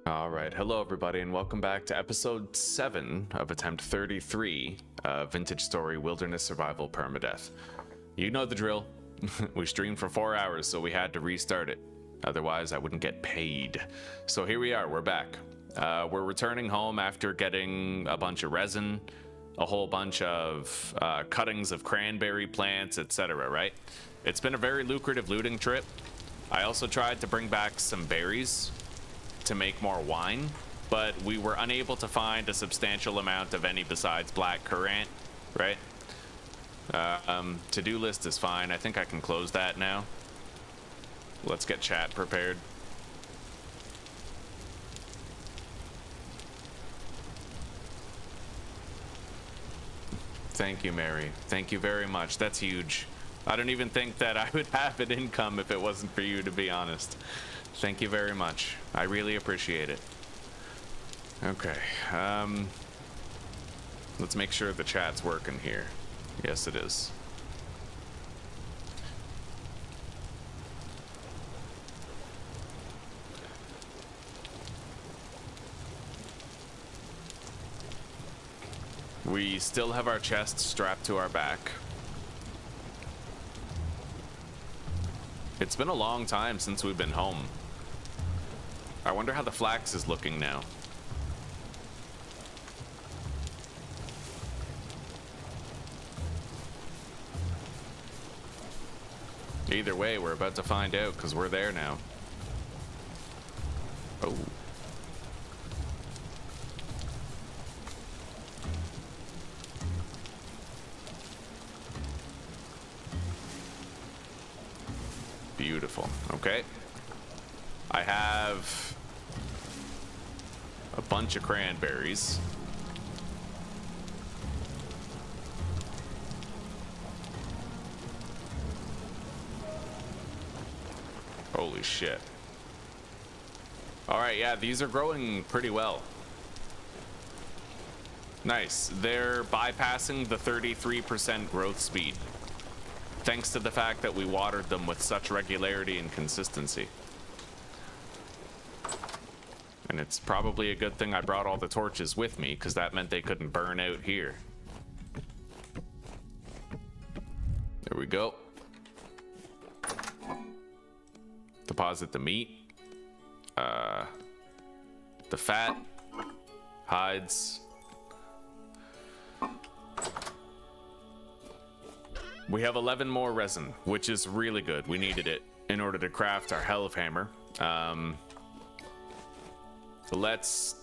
All right, hello everybody, and welcome back to episode 7 of attempt 33 of Vintage Story Wilderness Survival Permadeath. You know the drill. We streamed for 4 hours, so we had to restart it. Otherwise, I wouldn't get paid. So here we are, we're back. We're returning home after getting a bunch of resin, a whole bunch of cuttings of cranberry plants, etc., right? It's been a very lucrative looting trip. I also tried to bring back some berries to make more wine, but we were unable to find a substantial amount of any besides black currant, right? To-do list is fine. I think I can close that now. Let's get chat prepared. Thank you, Mary. Thank you very much. That's huge. I don't even think that I would have an income if it wasn't for you, to be honest. Thank you very much. I really appreciate it. Okay, let's make sure the chat's working here. Yes, it is. We still have our chests strapped to our back. It's been a long time since we've been home. I wonder how the flax is looking now. Either way, we're about to find out because we're there now. Oh. Beautiful. Okay. I have a bunch of cranberries. Holy shit. All right, yeah, these are growing pretty well. Nice. They're bypassing the 33% growth speed, thanks to the fact that we watered them with such regularity and consistency. And it's probably a good thing I brought all the torches with me, because that meant they couldn't burn out here. There we go. Deposit the meat. The fat. Hides. We have 11 more resin, which is really good. We needed it in order to craft our Hell of Hammer. Let's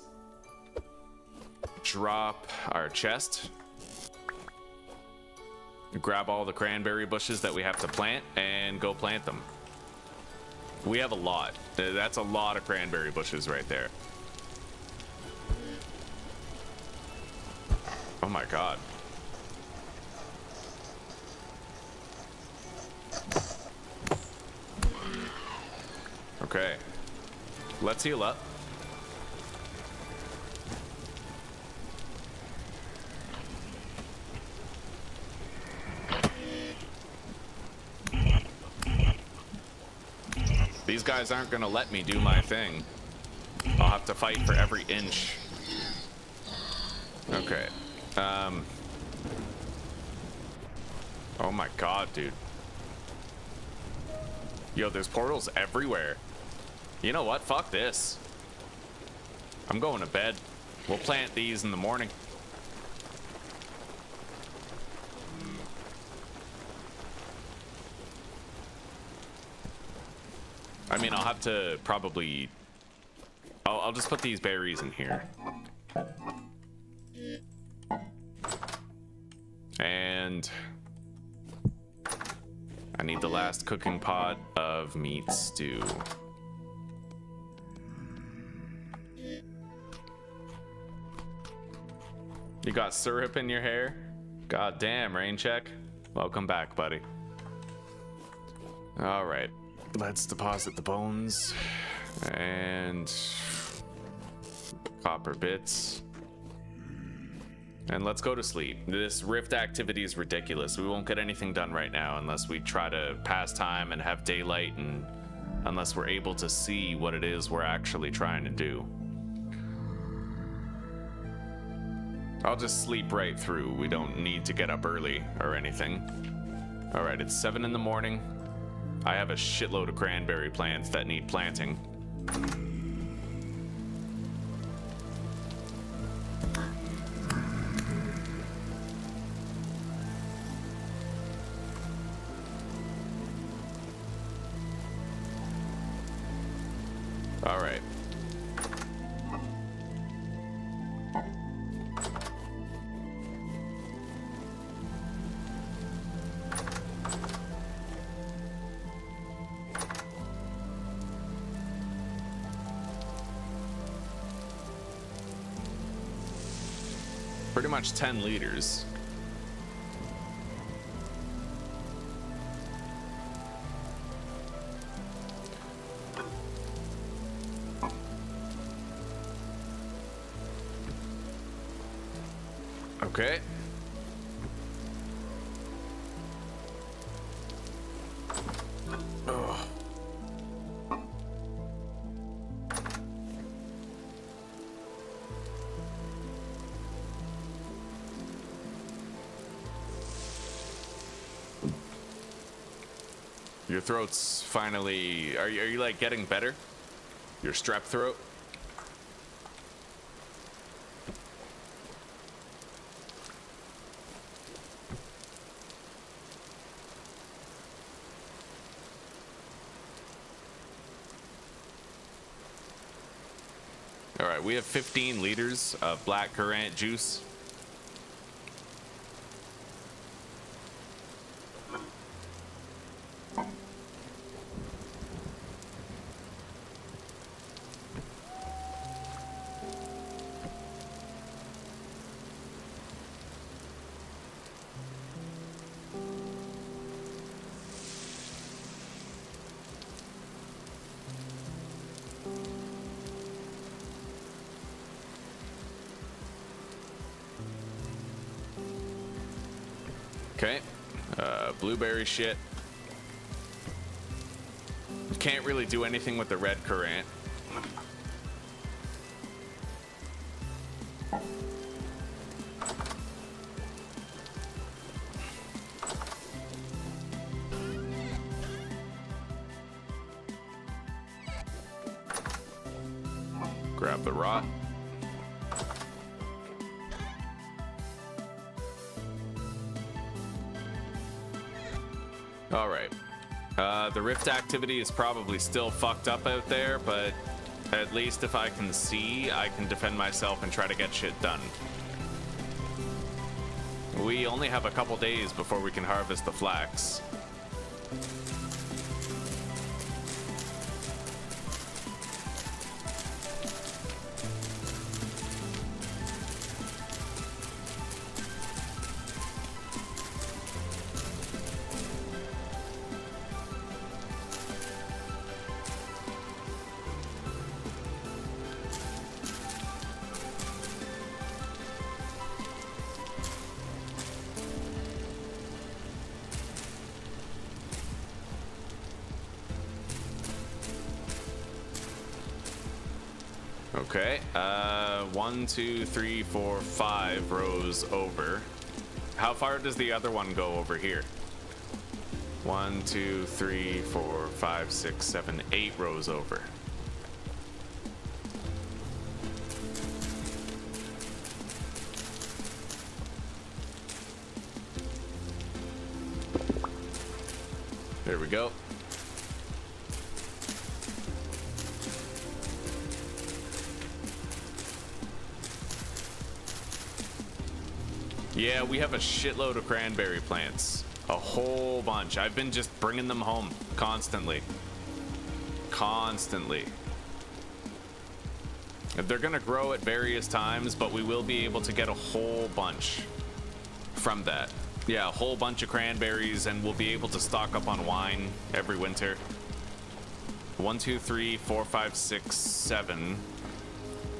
drop our chest, grab all the cranberry bushes that we have to plant, and go plant them. We have a lot. That's a lot of cranberry bushes right there. Oh my god. Okay. Let's heal up. These guys aren't gonna let me do my thing. I'll have to fight for every inch. Okay. Oh my god, dude. Yo, there's portals everywhere. You know what? Fuck this. I'm going to bed. We'll plant these in the morning. I mean, I'll have to probably... I'll just put these berries in here. And I need the last cooking pot of meat stew. You got syrup in your hair? God damn, Rain Check. Welcome back, buddy. All right. Let's deposit the bones and copper bits. And let's go to sleep. This rift activity is ridiculous. We won't get anything done right now unless we try to pass time and have daylight, and unless we're able to see what it is we're actually trying to do. I'll just sleep right through. We don't need to get up early or anything. All right, it's 7 in the morning. I have a shitload of cranberry plants that need planting. All right. Pretty much 10 liters. Okay. Ugh. Your throat's finally... Are you like getting better? Your strep throat? All right, we have 15 liters of black currant juice. Okay, blueberry shit. Can't really do anything with the red currant. Grab the rot. All right. The rift activity is probably still fucked up out there, but at least if I can see, I can defend myself and try to get shit done. We only have a couple days before we can harvest the flax. Okay, 1, 2, 3, 4, 5 rows over. How far does the other one go over here? 1, 2, 3, 4, 5, 6, 7, 8 rows over. There we go. Yeah, we have a shitload of cranberry plants. A whole bunch. I've been just bringing them home constantly. Constantly. They're gonna grow at various times, but we will be able to get a whole bunch from that. Yeah, a whole bunch of cranberries, and we'll be able to stock up on wine every winter. 1, 2, 3, 4, 5, 6, 7,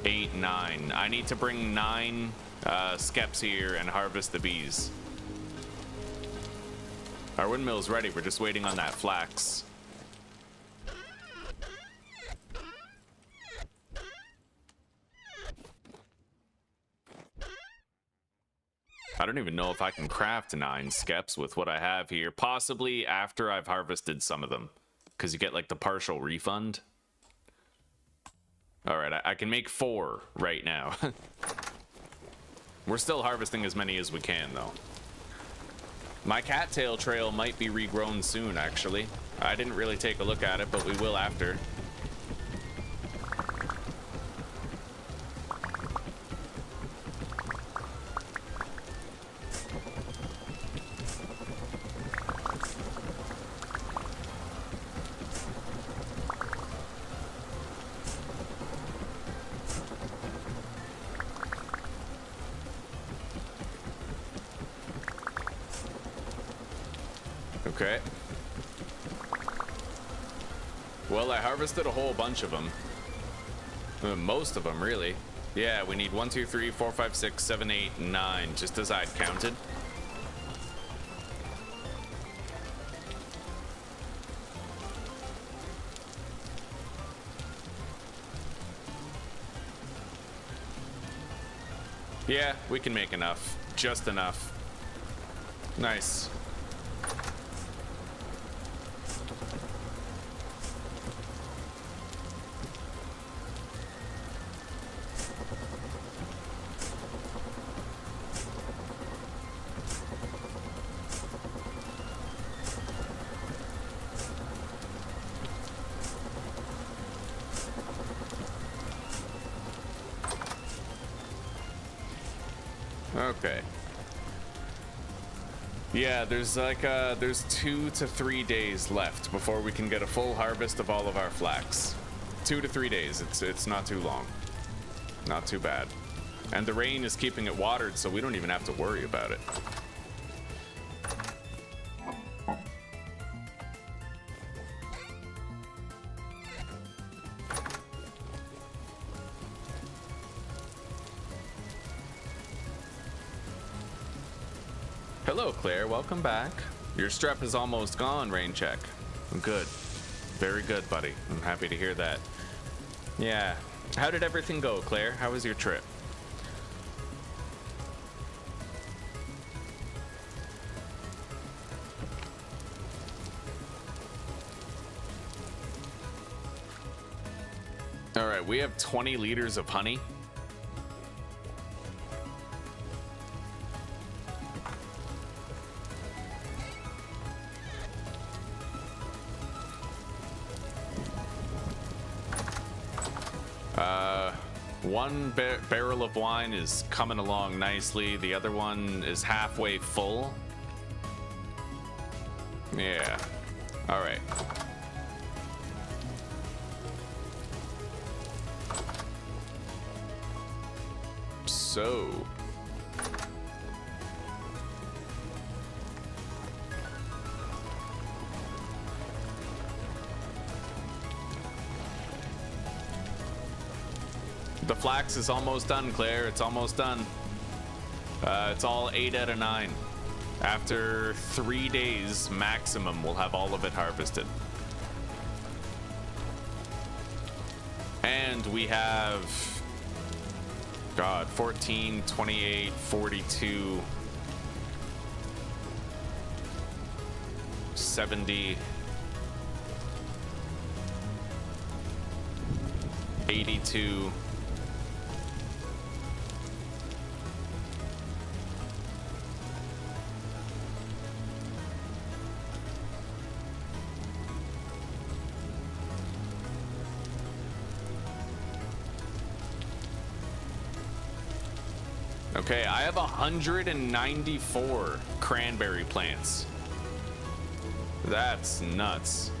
8, 9. I need to bring 9 skeps here and harvest the bees. Our windmill's ready. We're just waiting on that flax. I don't even know if I can craft 9 skeps with what I have here. Possibly after I've harvested some of them, because you get like the partial refund. All right, I can make 4 right now. We're still harvesting as many as we can, though. My cattail trail might be regrown soon, actually. I didn't really take a look at it, but we will after. Okay. Well, I harvested a whole bunch of them. Most of them, really. Yeah, we need 1, 2, 3, 4, 5, 6, 7, 8, 9, just as I'd counted. Yeah, we can make enough. Just enough. Nice. Okay. Yeah, there's like there's 2 to 3 days left before we can get a full harvest of all of our flax. 2 to 3 days. It's not too long. Not too bad. And the rain is keeping it watered, so we don't even have to worry about it. Hello, Claire. Welcome back. Your strep is almost gone, rain check. Good. Very good, buddy. I'm happy to hear that. Yeah. How did everything go, Claire? How was your trip? All right, we have 20 liters of honey. One barrel of wine is coming along nicely. The other one is halfway full. Yeah. All right. So. The flax is almost done, Claire. It's almost done. It's all 8 out of 9. After 3 days maximum, we'll have all of it harvested. And we have, God, 14, 28, 42, 70, 82. Okay, I have 194 cranberry plants. That's nuts.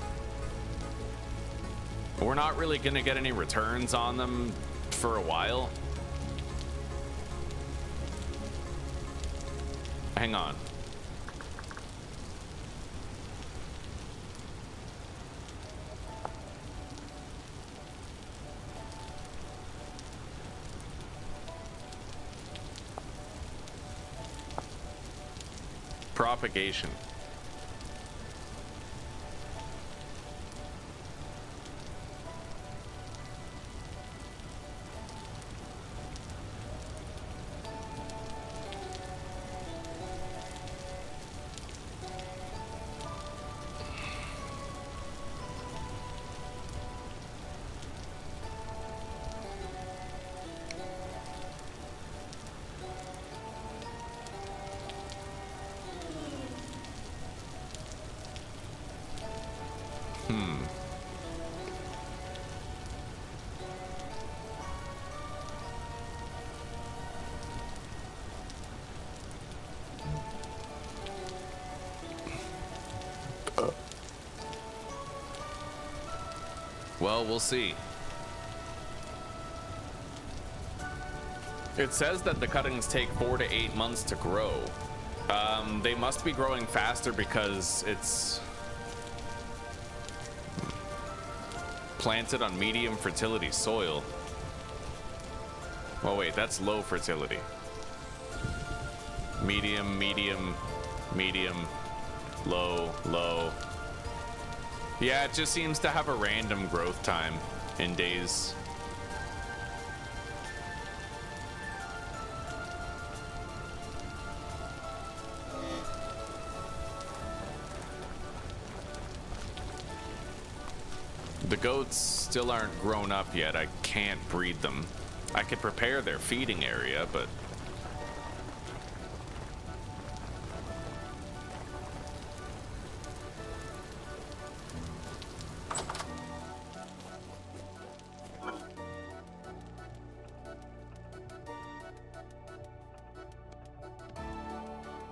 We're not really gonna get any returns on them for a while. Hang on. Propagation. Well, we'll see. It says that the cuttings take 4 to 8 months to grow. They must be growing faster because it's planted on medium fertility soil. Oh wait, that's low fertility. Medium, medium, medium, low, low. Yeah, it just seems to have a random growth time in days. The goats still aren't grown up yet. I can't breed them. I could prepare their feeding area, but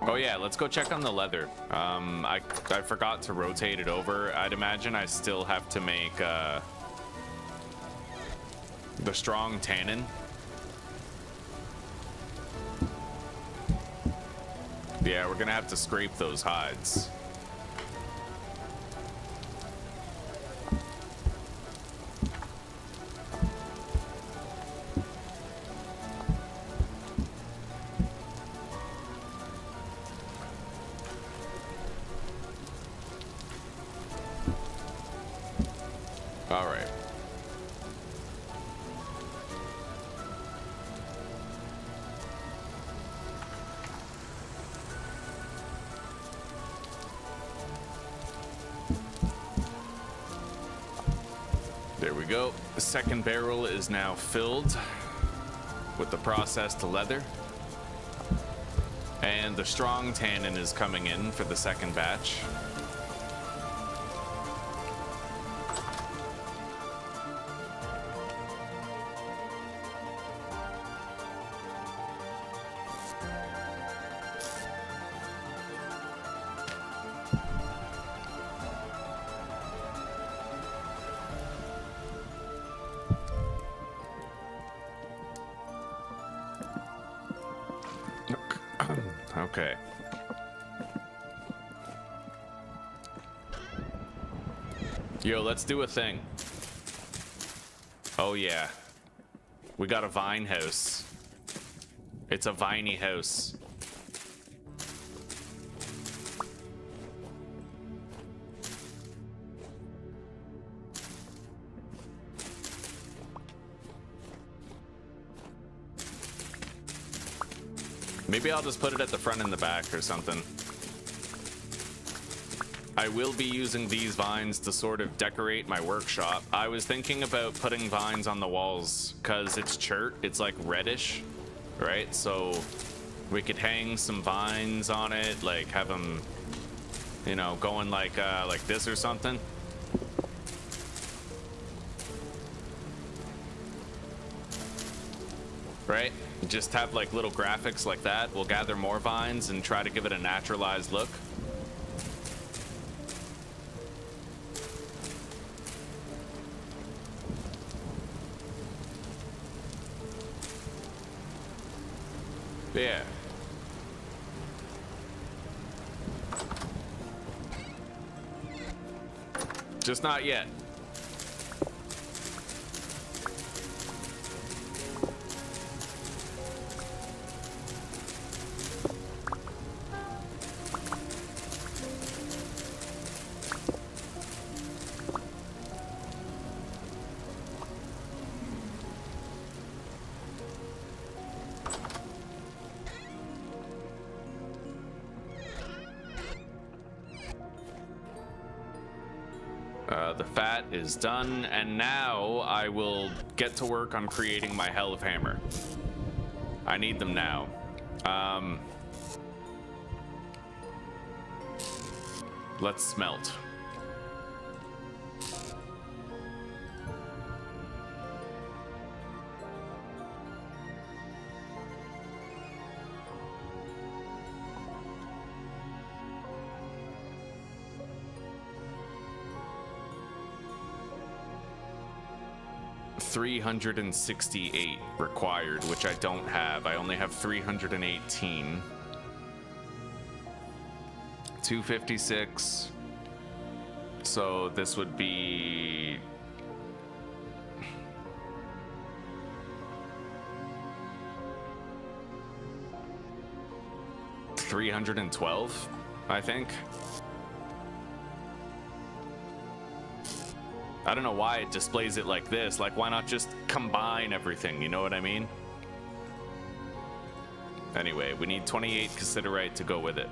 oh yeah, let's go check on the leather. I forgot to rotate it over. I'd imagine I still have to make the strong tannin. Yeah, we're gonna have to scrape those hides. All right. There we go. The second barrel is now filled with the processed leather. And the strong tannin is coming in for the second batch. Okay. Yo, let's do a thing. Oh yeah. We got a vine house. It's a viney house. Maybe I'll just put it at the front and the back or something. I will be using these vines to sort of decorate my workshop. I was thinking about putting vines on the walls because it's chert, it's like reddish, right? So we could hang some vines on it, like have them, you know, going like this or something. Right? Just have like little graphics like that. We'll gather more vines and try to give it a naturalized look. Yeah. Just not yet. The fat is done, and now I will get to work on creating my Hell of Hammer. I need them now. Let's smelt. 368 required, which I don't have. I only have 318. 256. So this would be 312, I think. I don't know why it displays it like this. Like, why not just combine everything? You know what I mean? Anyway, we need 28 cassiterite to go with it.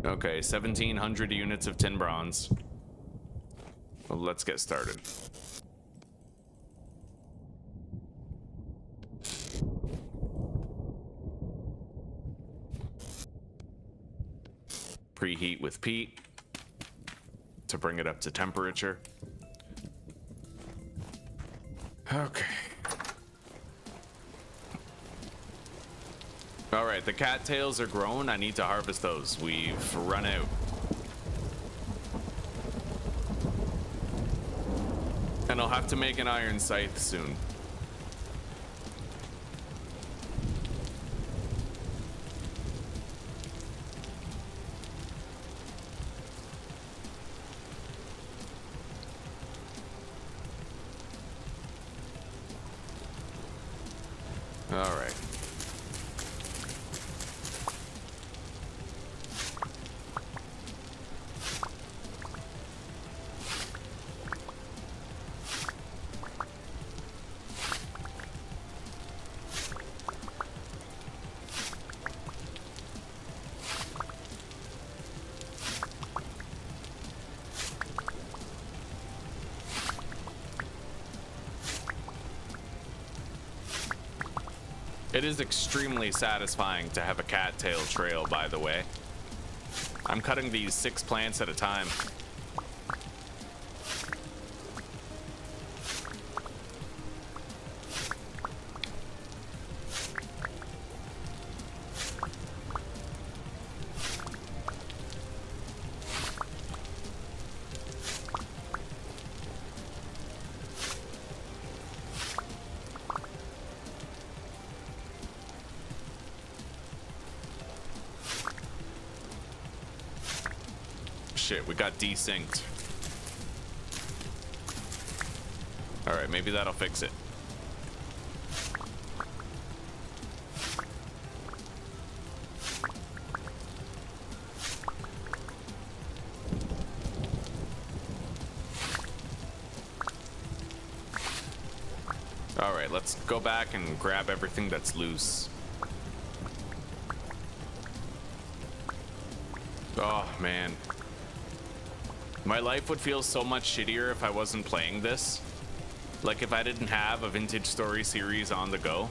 Okay, 1,700 units of tin bronze. Well, let's get started. Preheat with peat to bring it up to temperature. Okay. All right, the cattails are grown. I need to harvest those. We've run out. And I'll have to make an iron scythe soon. All right. It is extremely satisfying to have a cattail trail, by the way. I'm cutting these 6 plants at a time. Shit, we got desynced. All right, maybe that'll fix it. All right, let's go back and grab everything that's loose. Oh, man. My life would feel so much shittier if I wasn't playing this. Like, if I didn't have a vintage story series on the go.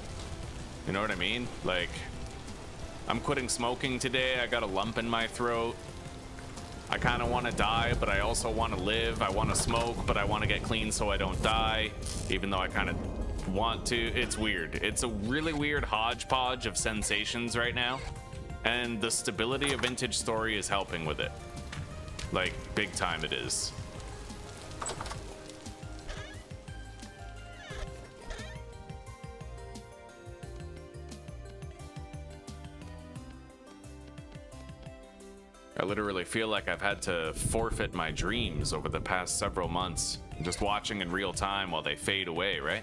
You know what I mean? Like, I'm quitting smoking today. I got a lump in my throat. I kind of want to die, but I also want to live. I want to smoke, but I want to get clean so I don't die, even though I kind of want to. It's weird. It's a really weird hodgepodge of sensations right now, and the stability of vintage story is helping with it. Like, big time it is. I literally feel like I've had to forfeit my dreams over the past several months, just watching in real time while they fade away, right?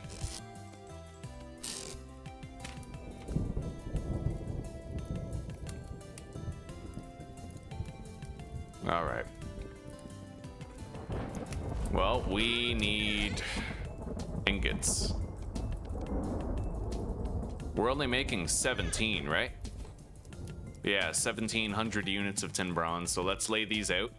All right. Well, we need ingots. We're only making 17, right? Yeah, 1,700 units of tin bronze, so let's lay these out.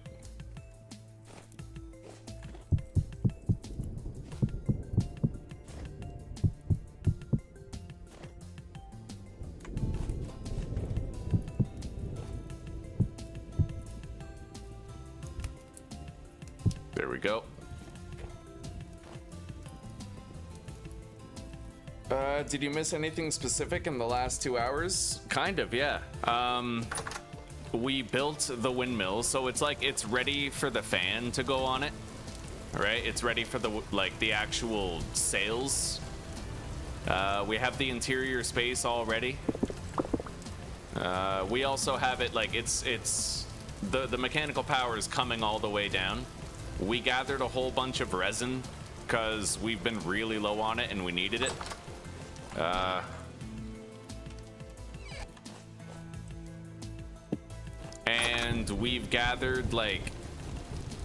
There we go. Did you miss anything specific in the last 2 hours? Kind of, yeah. We built the windmill, so it's like it's ready for the fan to go on it, right? It's ready for the actual sails. We have the interior space already. We also have it like it's the mechanical power is coming all the way down. We gathered a whole bunch of resin because we've been really low on it and we needed it. And we've gathered like,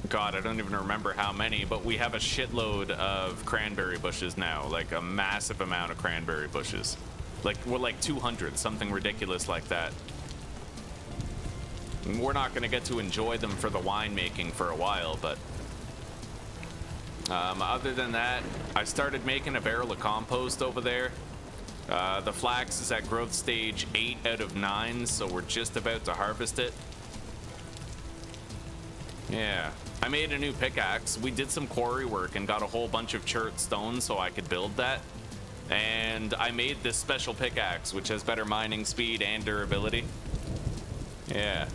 God, I don't even remember how many, but we have a shitload of cranberry bushes now, like a massive amount of cranberry bushes. Like we're like 200, something ridiculous like that. We're not gonna get to enjoy them for the winemaking for a while, but other than that, I started making a barrel of compost over there. The flax is at growth stage 8 out of 9, so we're just about to harvest it. Yeah, I made a new pickaxe. We did some quarry work and got a whole bunch of chert stone so I could build that. And I made this special pickaxe, which has better mining speed and durability. Yeah.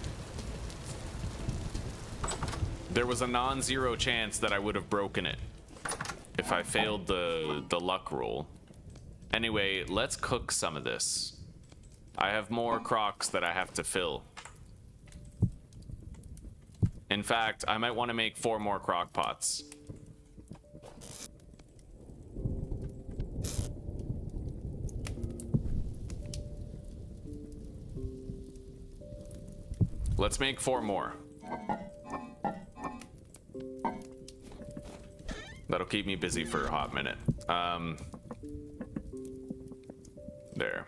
There was a non-zero chance that I would have broken it if I failed the luck roll. Anyway, let's cook some of this. I have more crocks that I have to fill. In fact, I might want to make 4 more crock pots. Let's make 4 more. That'll keep me busy for a hot minute. There.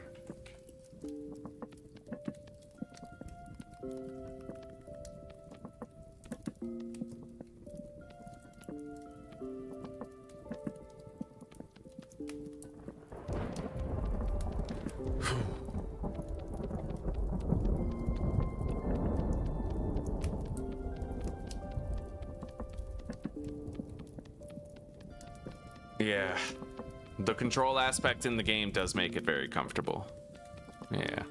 Yeah, the control aspect in the game does make it very comfortable. Yeah.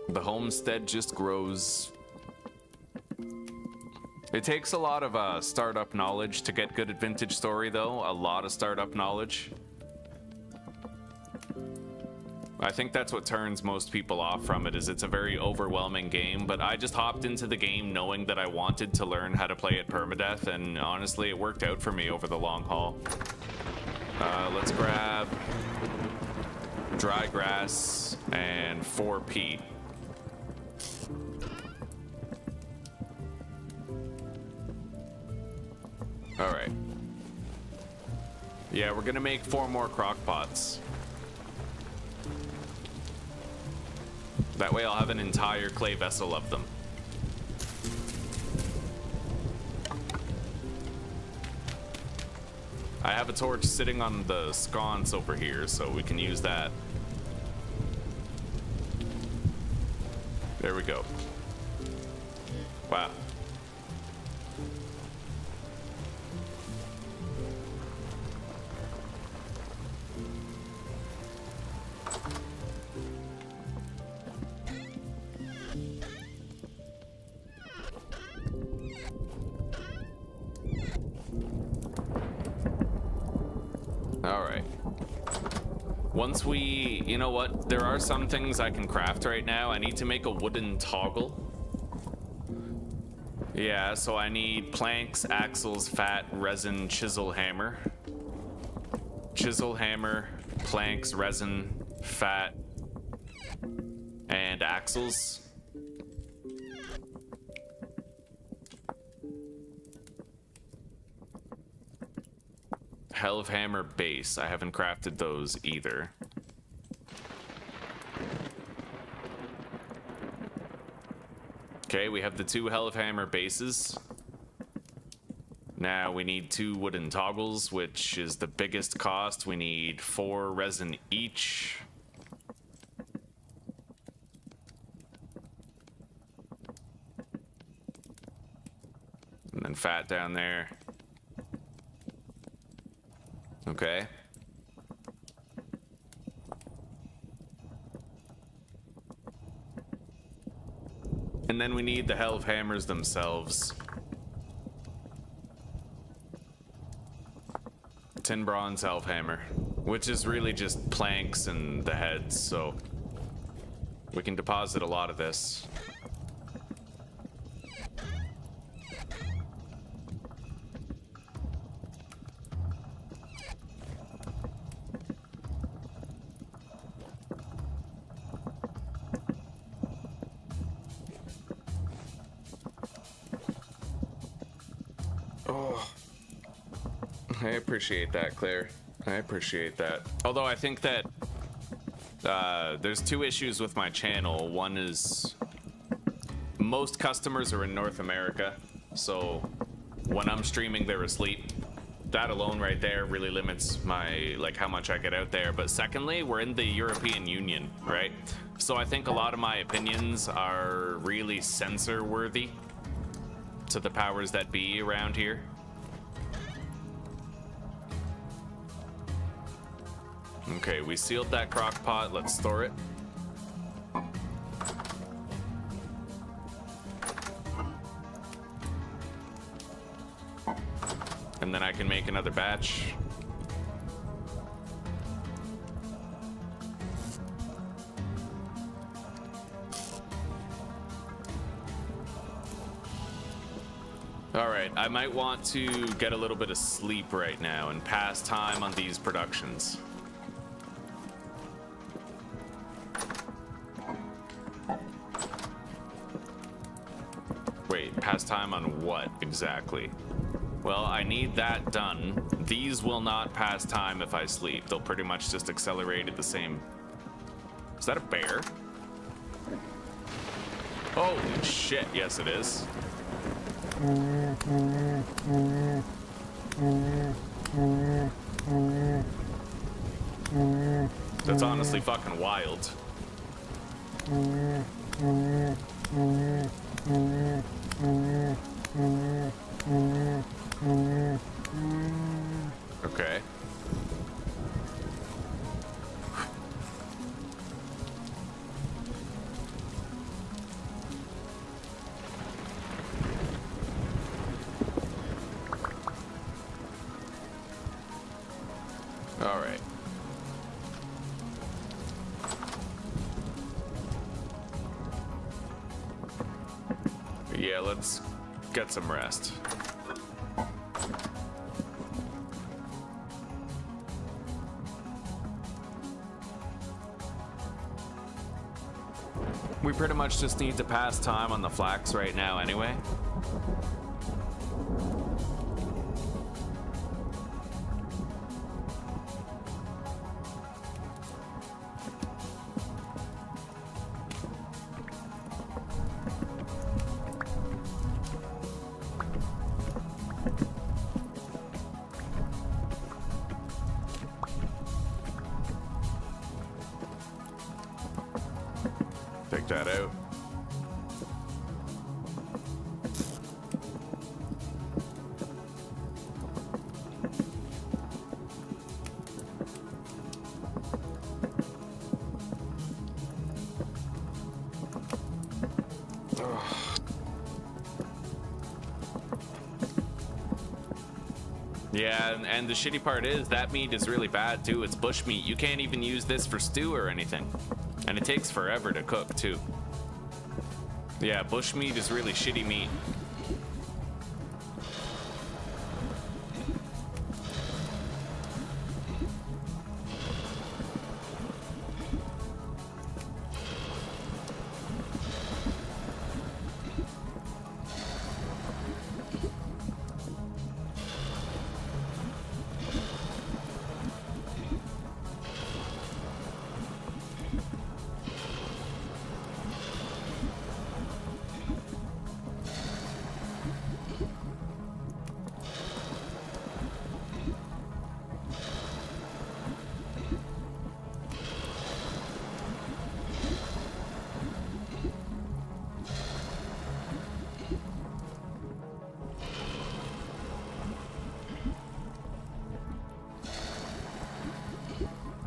The homestead just grows. It takes a lot of startup knowledge to get good at Vintage Story, though. A lot of startup knowledge. I think that's what turns most people off from it, is it's a very overwhelming game, but I just hopped into the game knowing that I wanted to learn how to play it permadeath, and honestly, it worked out for me over the long haul. Let's grab dry grass and 4 peat. All right. Yeah, we're gonna make 4 more crock pots. That way I'll have an entire clay vessel of them. I have a torch sitting on the sconce over here, so we can use that. There we go. Wow. Once we, you know what, there are some things I can craft right now. I need to make a wooden toggle. Yeah, so I need planks, axles, fat, resin, chisel, hammer. Chisel, hammer, planks, resin, fat, and axles. Hell of Hammer base. I haven't crafted those either. Okay, we have the 2 Hell of Hammer bases. Now we need 2 wooden toggles, which is the biggest cost. We need 4 resin each. And then fat down there. Okay. And then we need the helve hammers themselves. Tin bronze helve hammer, which is really just planks and the heads, so we can deposit a lot of this. I appreciate that, Claire. I appreciate that. Although I think that there's two issues with my channel. One is most customers are in North America, so when I'm streaming, they're asleep. That alone right there really limits my, like, how much I get out there. But secondly, we're in the European Union, right? So I think a lot of my opinions are really censor worthy to the powers that be around here. Okay, we sealed that crock pot. Let's store it. And then I can make another batch. All right, I might want to get a little bit of sleep right now and pass time on these productions. Wait, pass time on what exactly? Well, I need that done. These will not pass time if I sleep. They'll pretty much just accelerate at the same... Is that a bear? Holy shit, yes it is. That's honestly fucking wild. Okay. All right. Yeah, let's get some rest. We pretty much just need to pass time on the flax right now anyway. Take that out. Yeah, and the shitty part is that meat is really bad too. It's bush meat. You can't even use this for stew or anything. And it takes forever to cook too. Yeah, bush meat is really shitty meat.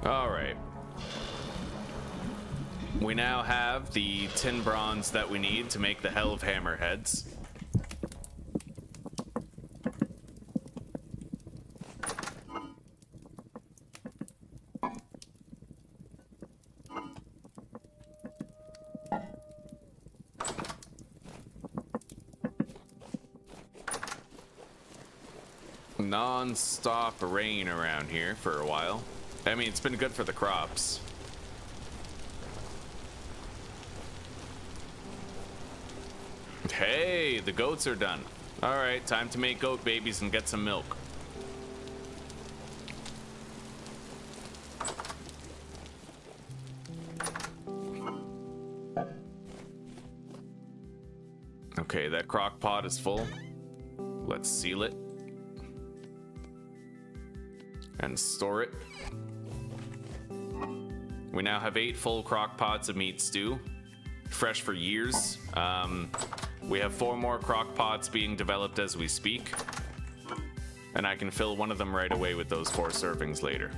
All right. We now have the tin bronze that we need to make the Hell of Hammerheads. Non-stop rain around here for a while. I mean, it's been good for the crops. Hey, the goats are done. All right, time to make goat babies and get some milk. Okay, that crock pot is full. Let's seal it. And store it. We now have 8 full crock pots of meat stew, fresh for years. We have 4 more crock pots being developed as we speak, and I can fill one of them right away with those 4 servings later.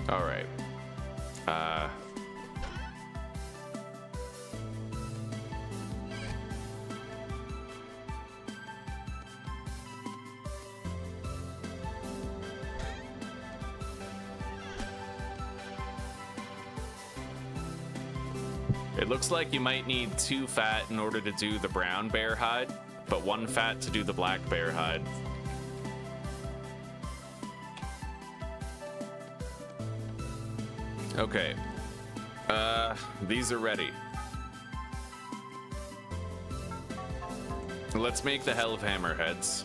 All right. It looks like you might need 2 fat in order to do the brown bear hide, but 1 fat to do the black bear hide. Okay. These are ready. Let's make the Hell of Hammerheads.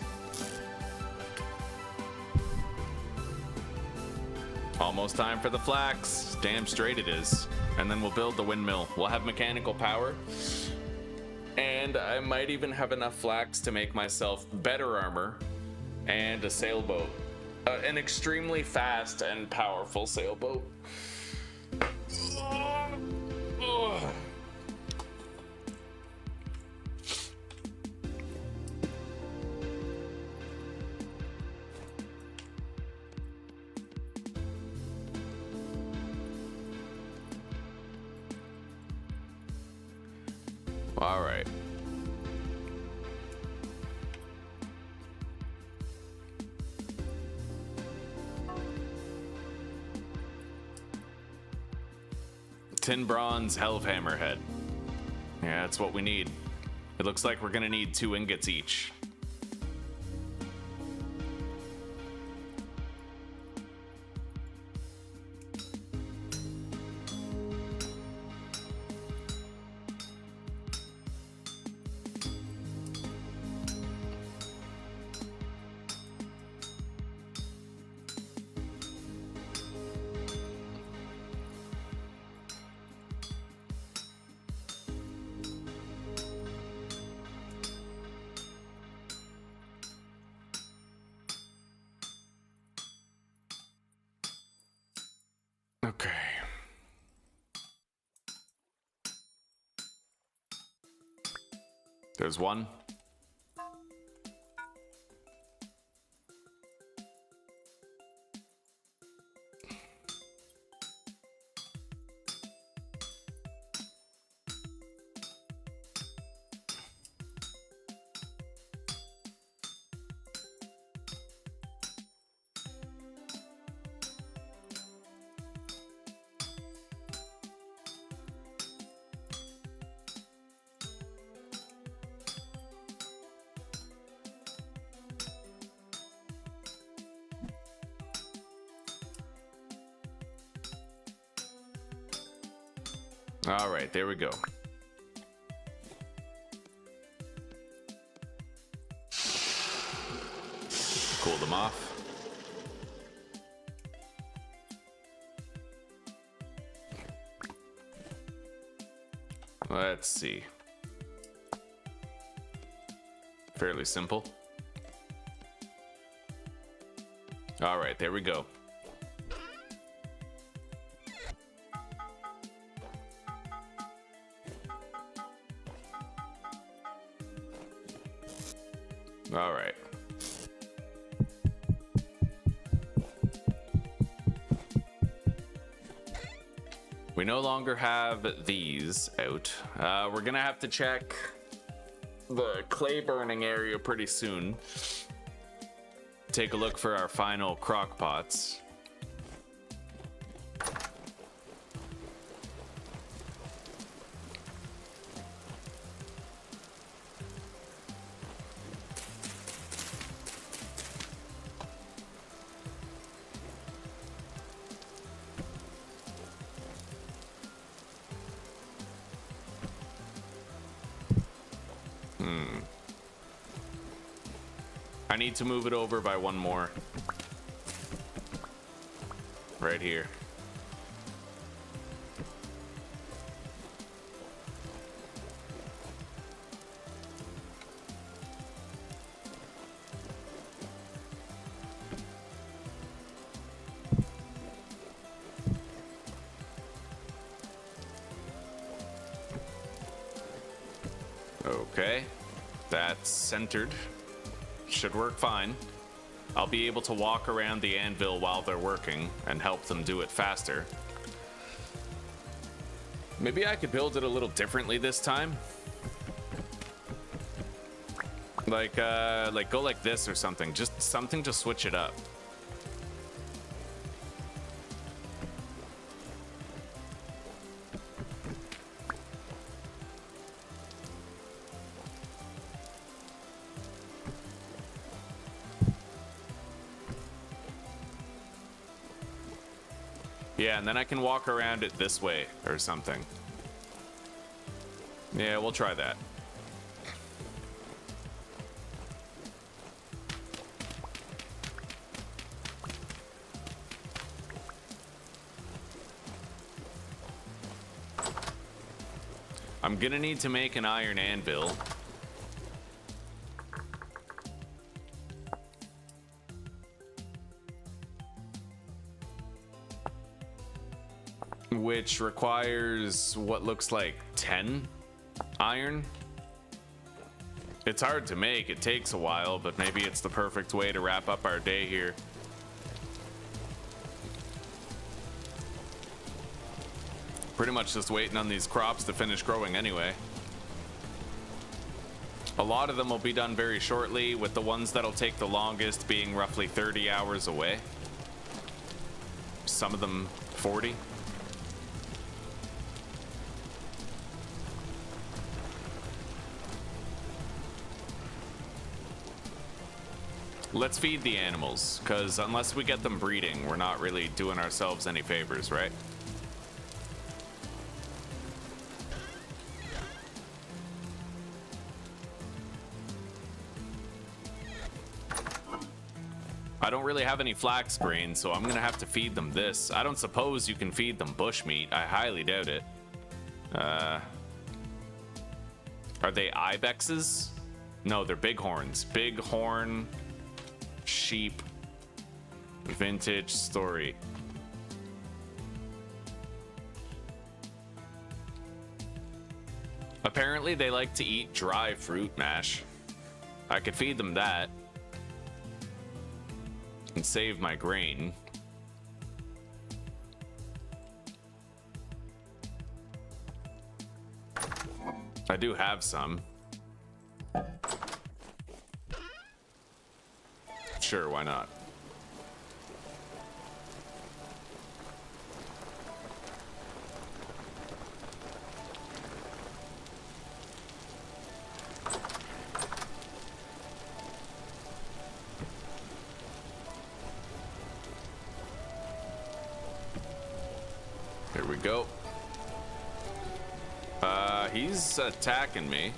Almost time for the flax. Damn straight it is. And then we'll build the windmill. We'll have mechanical power. And I might even have enough flax to make myself better armor and a sailboat. An extremely fast and powerful sailboat. All right. Tin bronze Hell of Hammerhead. Yeah, that's what we need. It looks like we're gonna need 2 ingots each. Okay. There's 1. All right, there we go. Cool them off. Let's see. Fairly simple. All right, there we go. All right. We no longer have these out. We're gonna have to check the clay burning area pretty soon. Take a look for our final crock pots. I need to move it over by one more. Right here. Okay, that's centered. Should work fine. I'll be able to walk around the anvil while they're working and help them do it faster. Maybe I could build it a little differently this time. Like go like this or something. Just something to switch it up. Yeah, and then I can walk around it this way or something. Yeah, we'll try that. I'm gonna need to make an iron anvil. Which requires what looks like 10 iron. It's hard to make, it takes a while, but maybe it's the perfect way to wrap up our day here. Pretty much just waiting on these crops to finish growing anyway. A lot of them will be done very shortly, with the ones that'll take the longest being roughly 30 hours away. Some of them 40. Let's feed the animals, because unless we get them breeding, we're not really doing ourselves any favors, right? I don't really have any flax grain, so I'm gonna have to feed them this. I don't suppose you can feed them bushmeat. I highly doubt it. Are they ibexes? No, they're bighorns. Bighorn sheep vintage story. Apparently they like to eat dry fruit mash. I could feed them that and save my grain. I do have some. Sure, why not? Here we go. He's attacking me.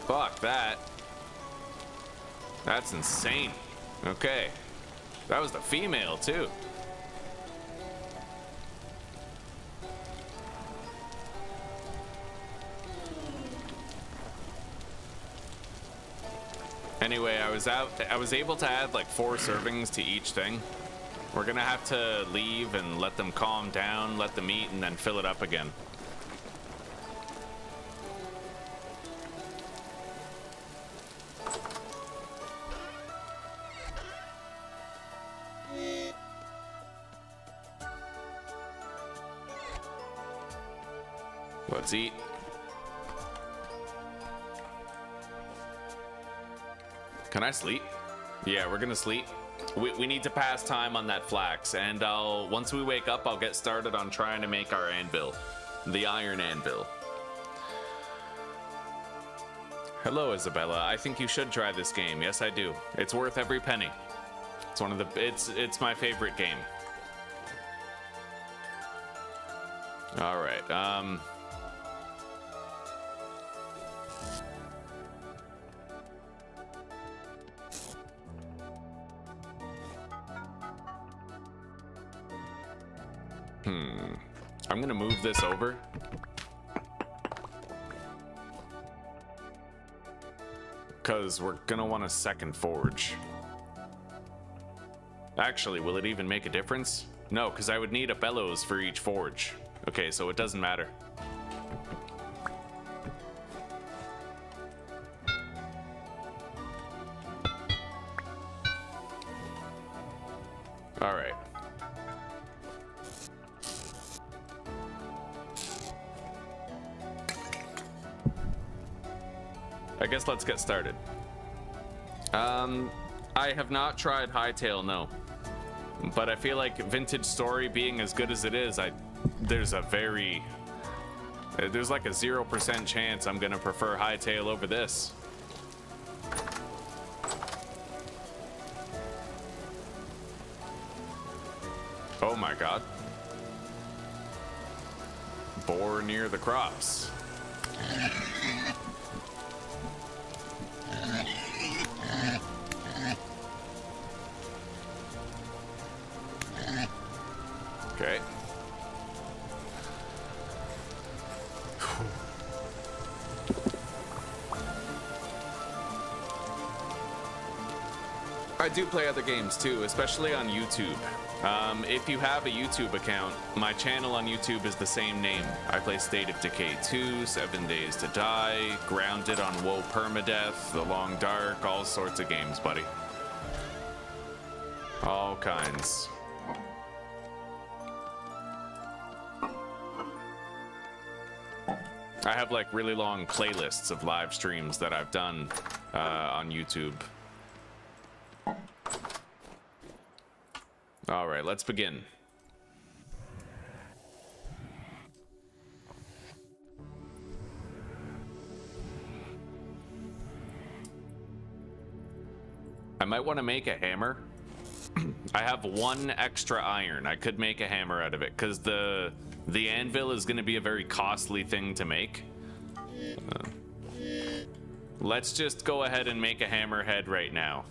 Fuck that. That's insane. Okay. That was the female, too. Anyway, I was able to add like 4 servings to each thing. We're gonna have to leave and let them calm down, let them eat, and then fill it up again. Let's eat. Can I sleep? Yeah, we're gonna sleep. We need to pass time on that flax, and once we wake up, I'll get started on trying to make our anvil, the iron anvil. Hello, Isabella. I think you should try this game. Yes, I do. It's worth every penny. It's one of the. It's my favorite game. All right. I'm gonna move this over. Because we're gonna want a second forge. Actually, will it even make a difference? No, because I would need a bellows for each forge. Okay, so it doesn't matter. All right. I guess let's get started. I have not tried Hightail, no. But I feel like Vintage Story being as good as it is, there's like a 0% chance I'm gonna prefer Hightail over this. Oh my god. Boar near the crops. Okay. I do play other games too, especially on YouTube. If you have a YouTube account, my channel on YouTube is the same name. I play State of Decay 2, 7 Days to Die, Grounded on WoW Permadeath, The Long Dark, all sorts of games, buddy. All kinds. I have like really long playlists of live streams that I've done on YouTube. All right, let's begin. I might want to make a hammer. I have one extra iron. I could make a hammer out of it because the anvil is going to be a very costly thing to make. Let's just go ahead and make a hammerhead right now.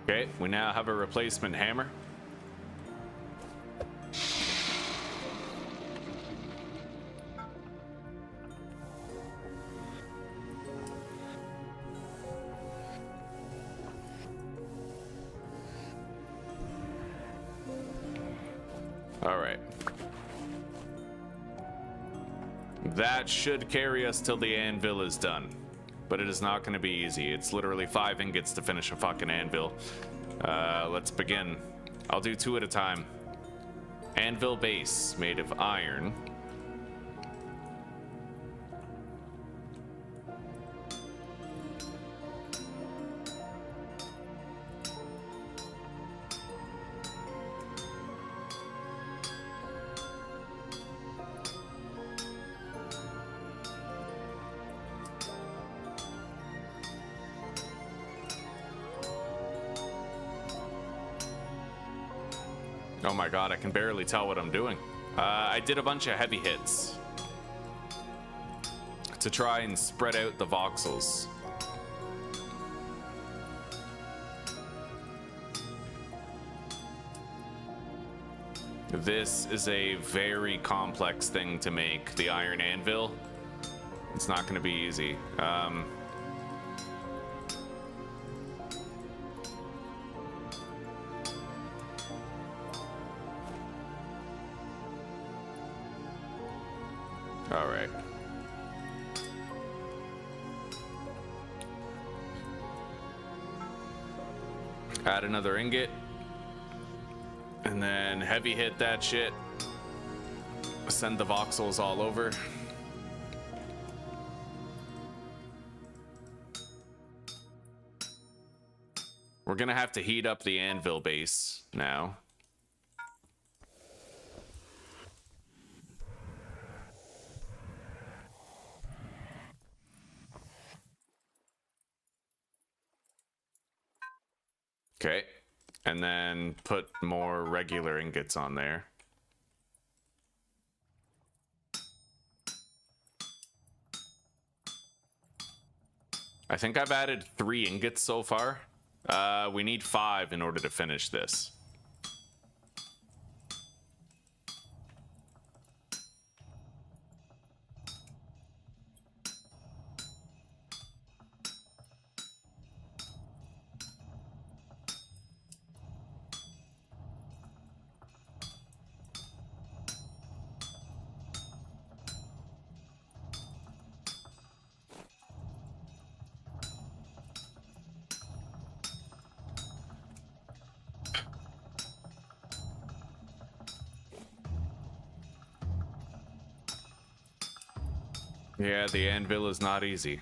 Okay, we now have a replacement hammer. All right. That should carry us till the anvil is done. But it is not going to be easy. It's literally 5 ingots to finish a fucking anvil. Let's begin. I'll do 2 at a time. Anvil base made of iron. Oh my god, I can barely tell what I'm doing. I did a bunch of heavy hits to try and spread out the voxels. This is a very complex thing to make, the iron anvil. It's not going to be easy. All right. Add another ingot. And then heavy hit that shit. Send the voxels all over. We're gonna have to heat up the anvil base now. Okay. And then put more regular ingots on there. I think I've added 3 ingots so far. We need 5 in order to finish this. Yeah, the anvil is not easy.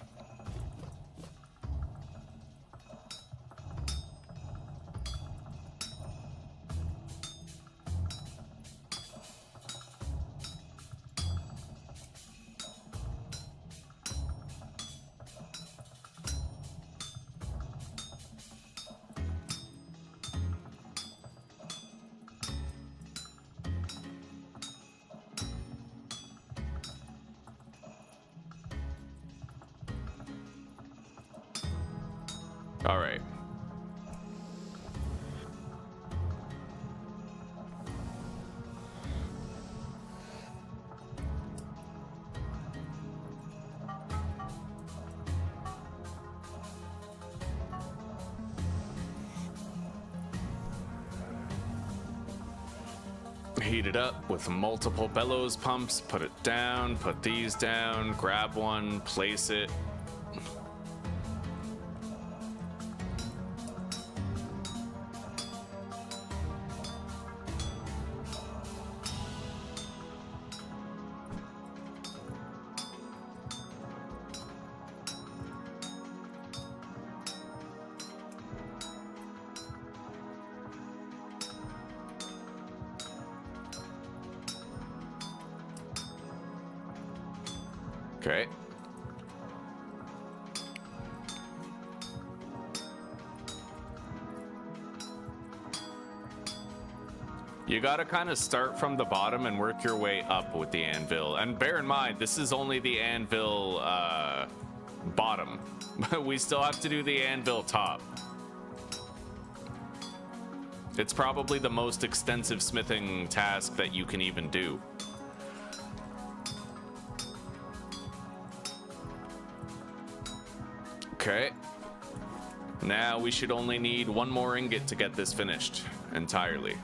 All right. Heat it up with multiple bellows pumps, put it down, put these down, grab one, place it. Okay. You gotta kind of start from the bottom and work your way up with the anvil. And bear in mind, this is only the anvil bottom. We still have to do the anvil top. It's probably the most extensive smithing task that you can even do. Okay. Now we should only need one more ingot to get this finished entirely.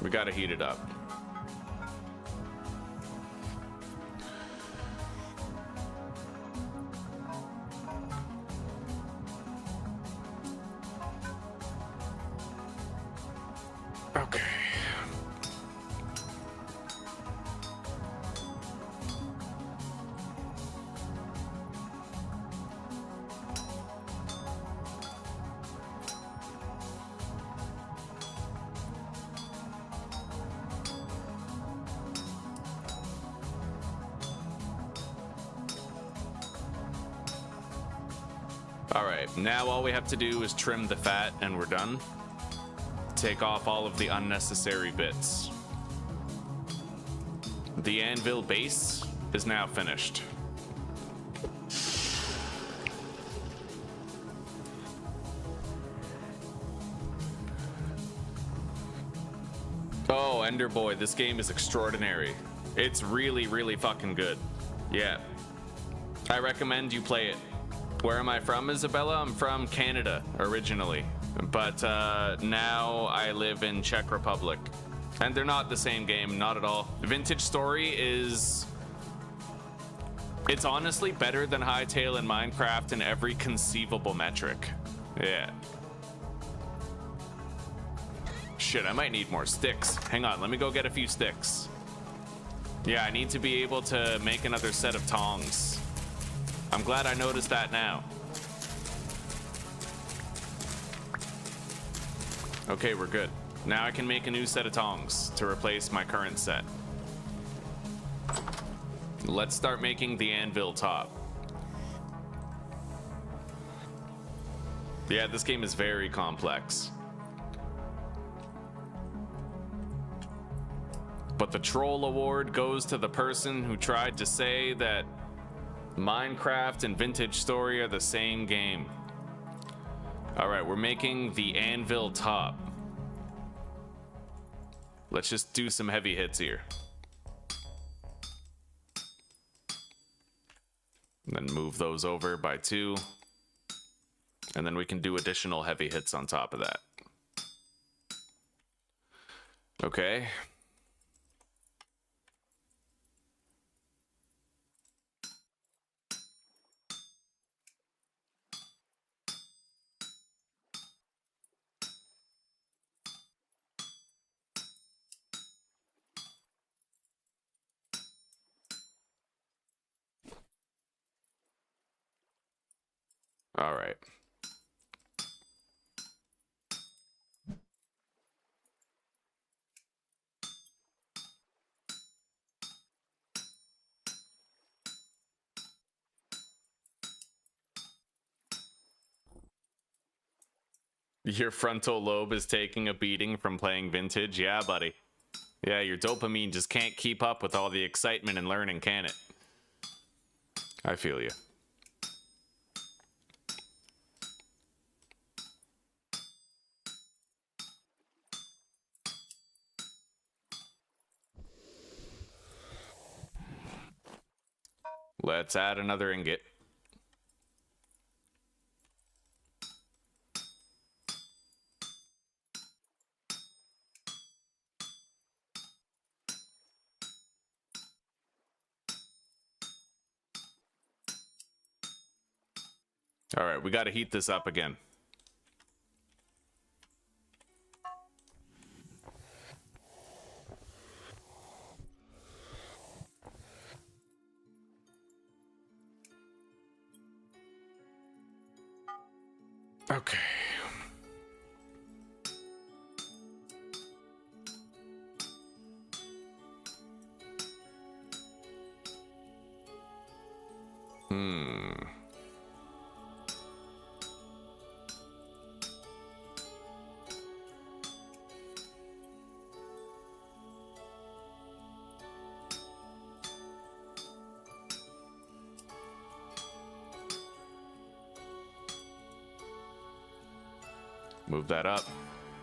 We gotta heat it up. Okay. All right, now all we have to do is trim the fat and we're done. Take off all of the unnecessary bits. The anvil base is now finished. Oh, Ender Boy, this game is extraordinary. It's really, really fucking good. Yeah. I recommend you play it. Where am I from, Isabella? I'm from Canada, originally. But now I live in Czech Republic. And they're not the same game, not at all. Vintage Story is... It's honestly better than Hightail and Minecraft in every conceivable metric. Yeah. Shit, I might need more sticks. Hang on, let me go get a few sticks. Yeah, I need to be able to make another set of tongs. I'm glad I noticed that now. Okay, we're good. Now I can make a new set of tongs to replace my current set. Let's start making the anvil top. Yeah, this game is very complex. But the troll award goes to the person who tried to say that Minecraft and Vintage Story are the same game. All right, we're making the anvil top. Let's just do some heavy hits here. And then move those over by 2. And then we can do additional heavy hits on top of that. Okay. All right. Your frontal lobe is taking a beating from playing Vintage? Yeah, buddy. Yeah, your dopamine just can't keep up with all the excitement and learning, can it? I feel you. Let's add another ingot. All right, we got to heat this up again. Okay. Move that up,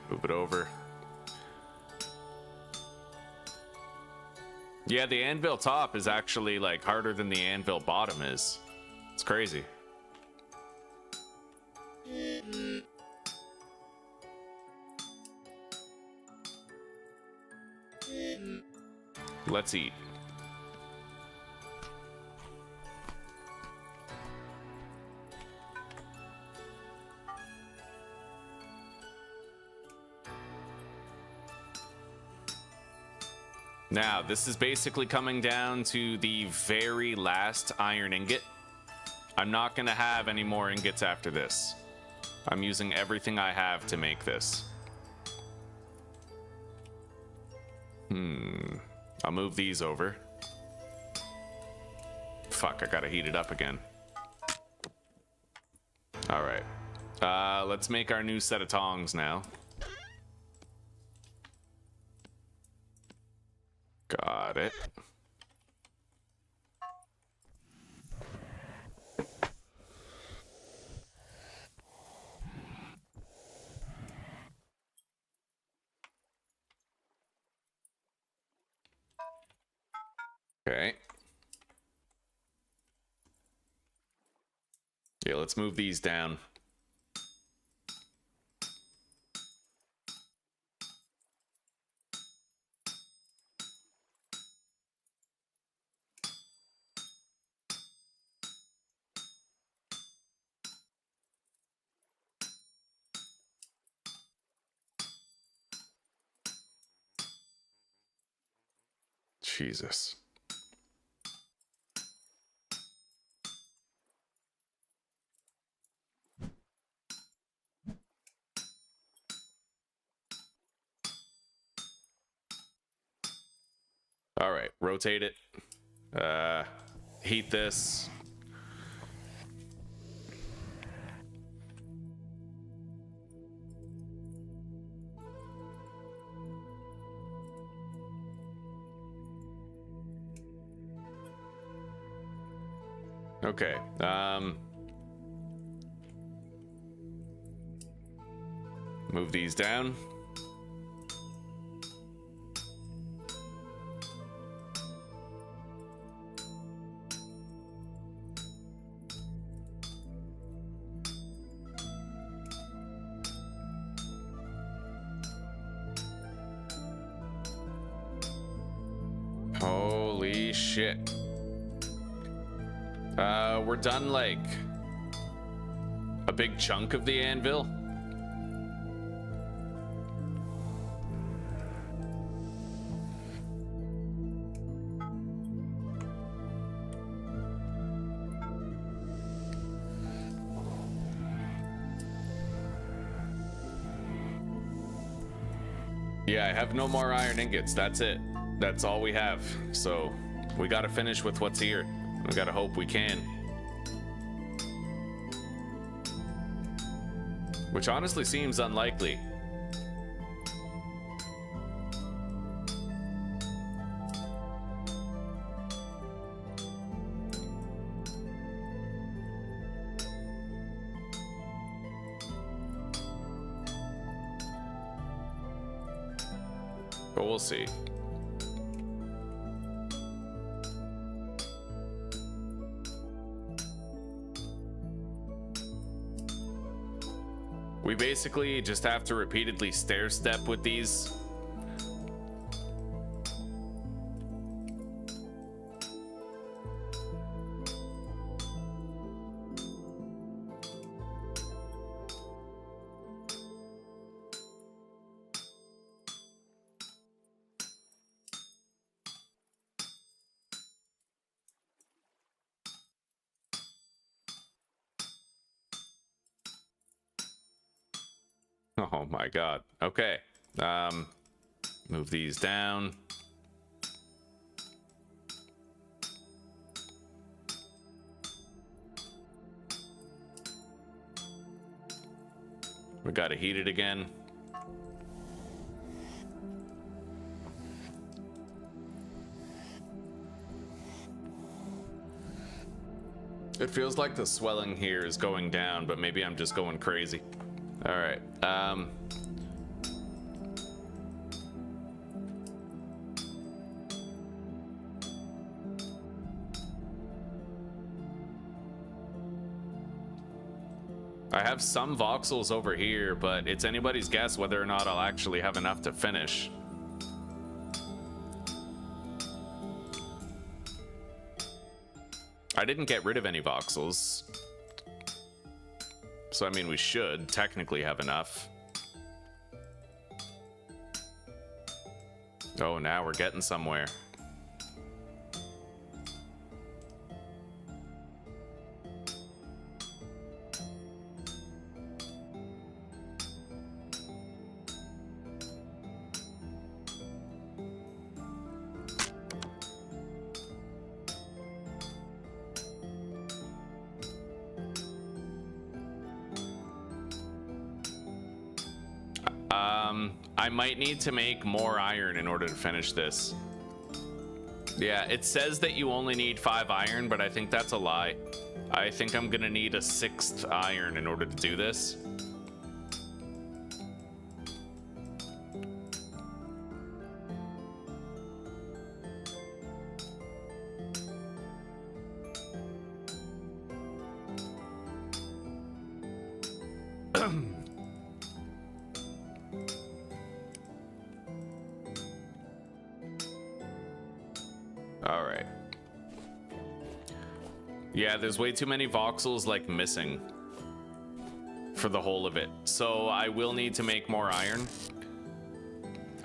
move it over. Yeah, the anvil top is actually like harder than the anvil bottom is. It's crazy. Let's eat. Now, this is basically coming down to the very last iron ingot. I'm not going to have any more ingots after this. I'm using everything I have to make this. I'll move these over. Fuck, I gotta heat it up again. All right. Let's make our new set of tongs now. Got it. Okay. Yeah, let's move these down. Jesus. All right, rotate it. Heat this. Okay. Move these down. Holy shit. We're done like a big chunk of the anvil. Yeah, I have no more iron ingots. That's it. That's all we have. So we gotta finish with what's here. We gotta hope we can. Which honestly seems unlikely. But we'll see. We basically just have to repeatedly stair step with these. Oh my god. Okay. Move these down. We gotta heat it again. It feels like the swelling here is going down, but maybe I'm just going crazy. All right. I have some voxels over here, but it's anybody's guess whether or not I'll actually have enough to finish. I didn't get rid of any voxels. So, I mean, we should technically have enough. Oh, now we're getting somewhere. I might need to make more iron in order to finish this. Yeah, it says that you only need 5 iron, but I think that's a lie. I think I'm gonna need a 6th iron in order to do this. All right. Yeah, there's way too many voxels like missing for the whole of it. So I will need to make more iron.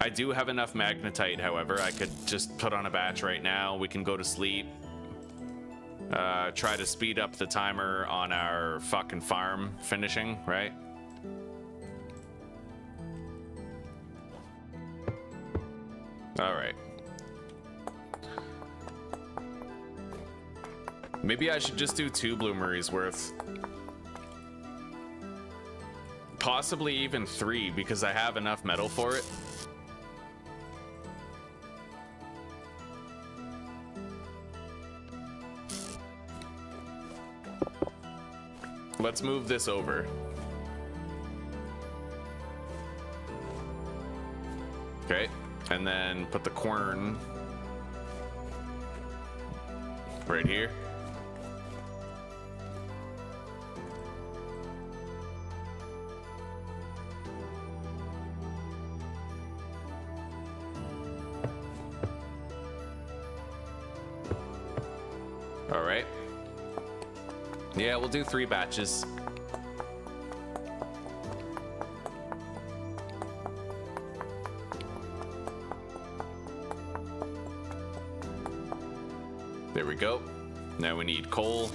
I do have enough magnetite, however. I could just put on a batch right now. We can go to sleep. Try to speed up the timer on our fucking farm finishing, right? All right. Maybe I should just do 2 bloomeries worth. Possibly even 3, because I have enough metal for it. Let's move this over. Okay, and then put the quern right here. All right. Yeah, we'll do 3 batches. There we go. Now we need coal.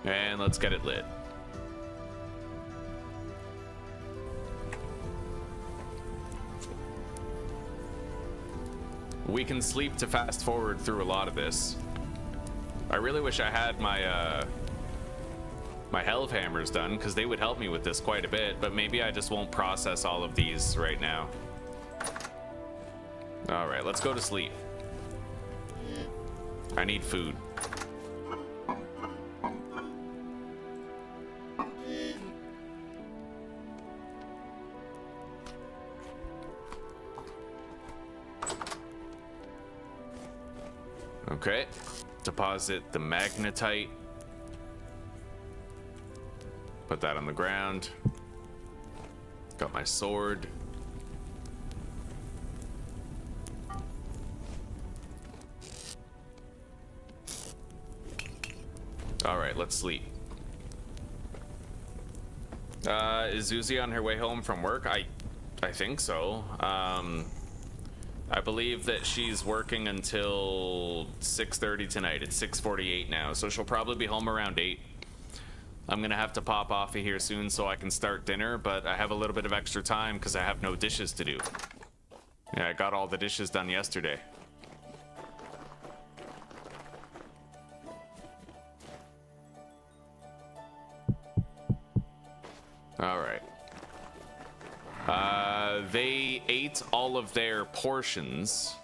And let's get it lit. We can sleep to fast forward through a lot of this. I really wish I had my my helve hammers done, because they would help me with this quite a bit, but maybe I just won't process all of these right now. All right, let's go to sleep. I need food. Okay, deposit the magnetite. Put that on the ground. Got my sword. All right, let's sleep. Is Zuzi on her way home from work? I think so. I believe that she's working until 6:30 tonight. It's 6:48 now, so she'll probably be home around 8. I'm gonna have to pop off of here soon so I can start dinner, but I have a little bit of extra time because I have no dishes to do. Yeah, I got all the dishes done yesterday. All right. They ate all of their portions.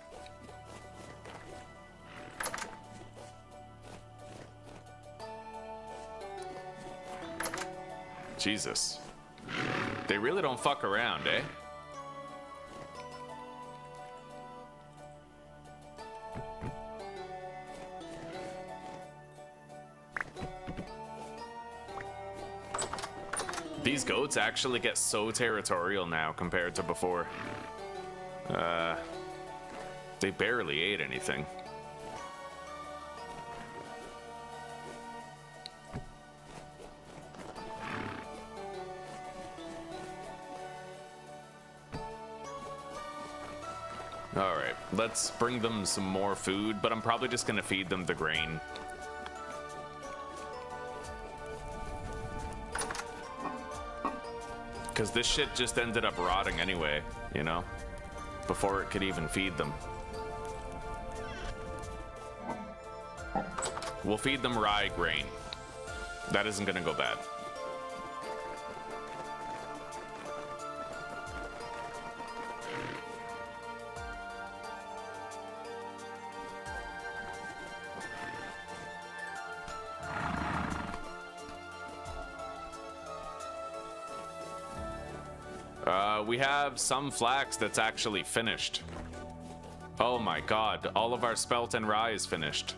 Jesus. They really don't fuck around, eh? These goats actually get so territorial now compared to before. They barely ate anything. All right, let's bring them some more food, but I'm probably just gonna feed them the grain. Because this shit just ended up rotting anyway, you know, before it could even feed them. We'll feed them rye grain. That isn't gonna go bad. We have some flax that's actually finished. Oh my god, all of our spelt and rye is finished.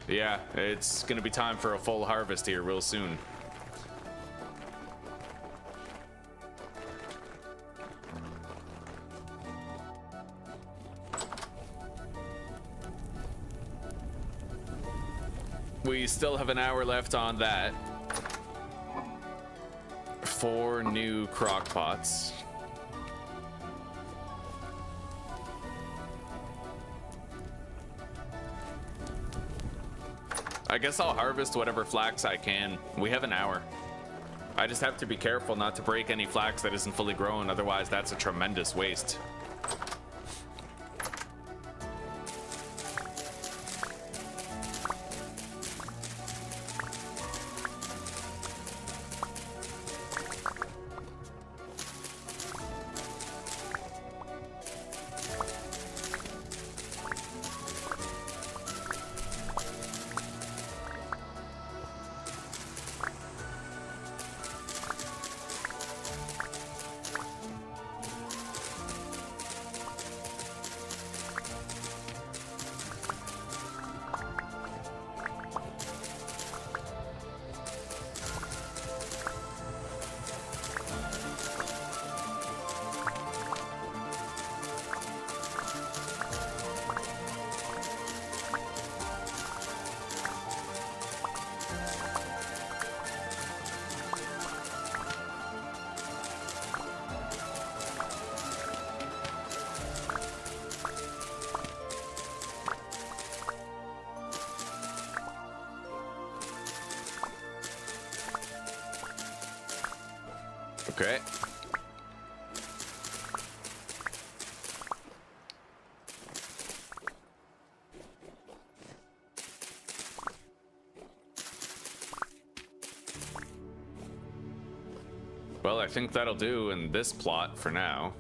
Yeah, it's gonna be time for a full harvest here real soon. We still have an hour left on that. 4 new crock pots. I guess I'll harvest whatever flax I can. We have an hour. I just have to be careful not to break any flax that isn't fully grown, otherwise that's a tremendous waste. Okay. Well, I think that'll do in this plot for now.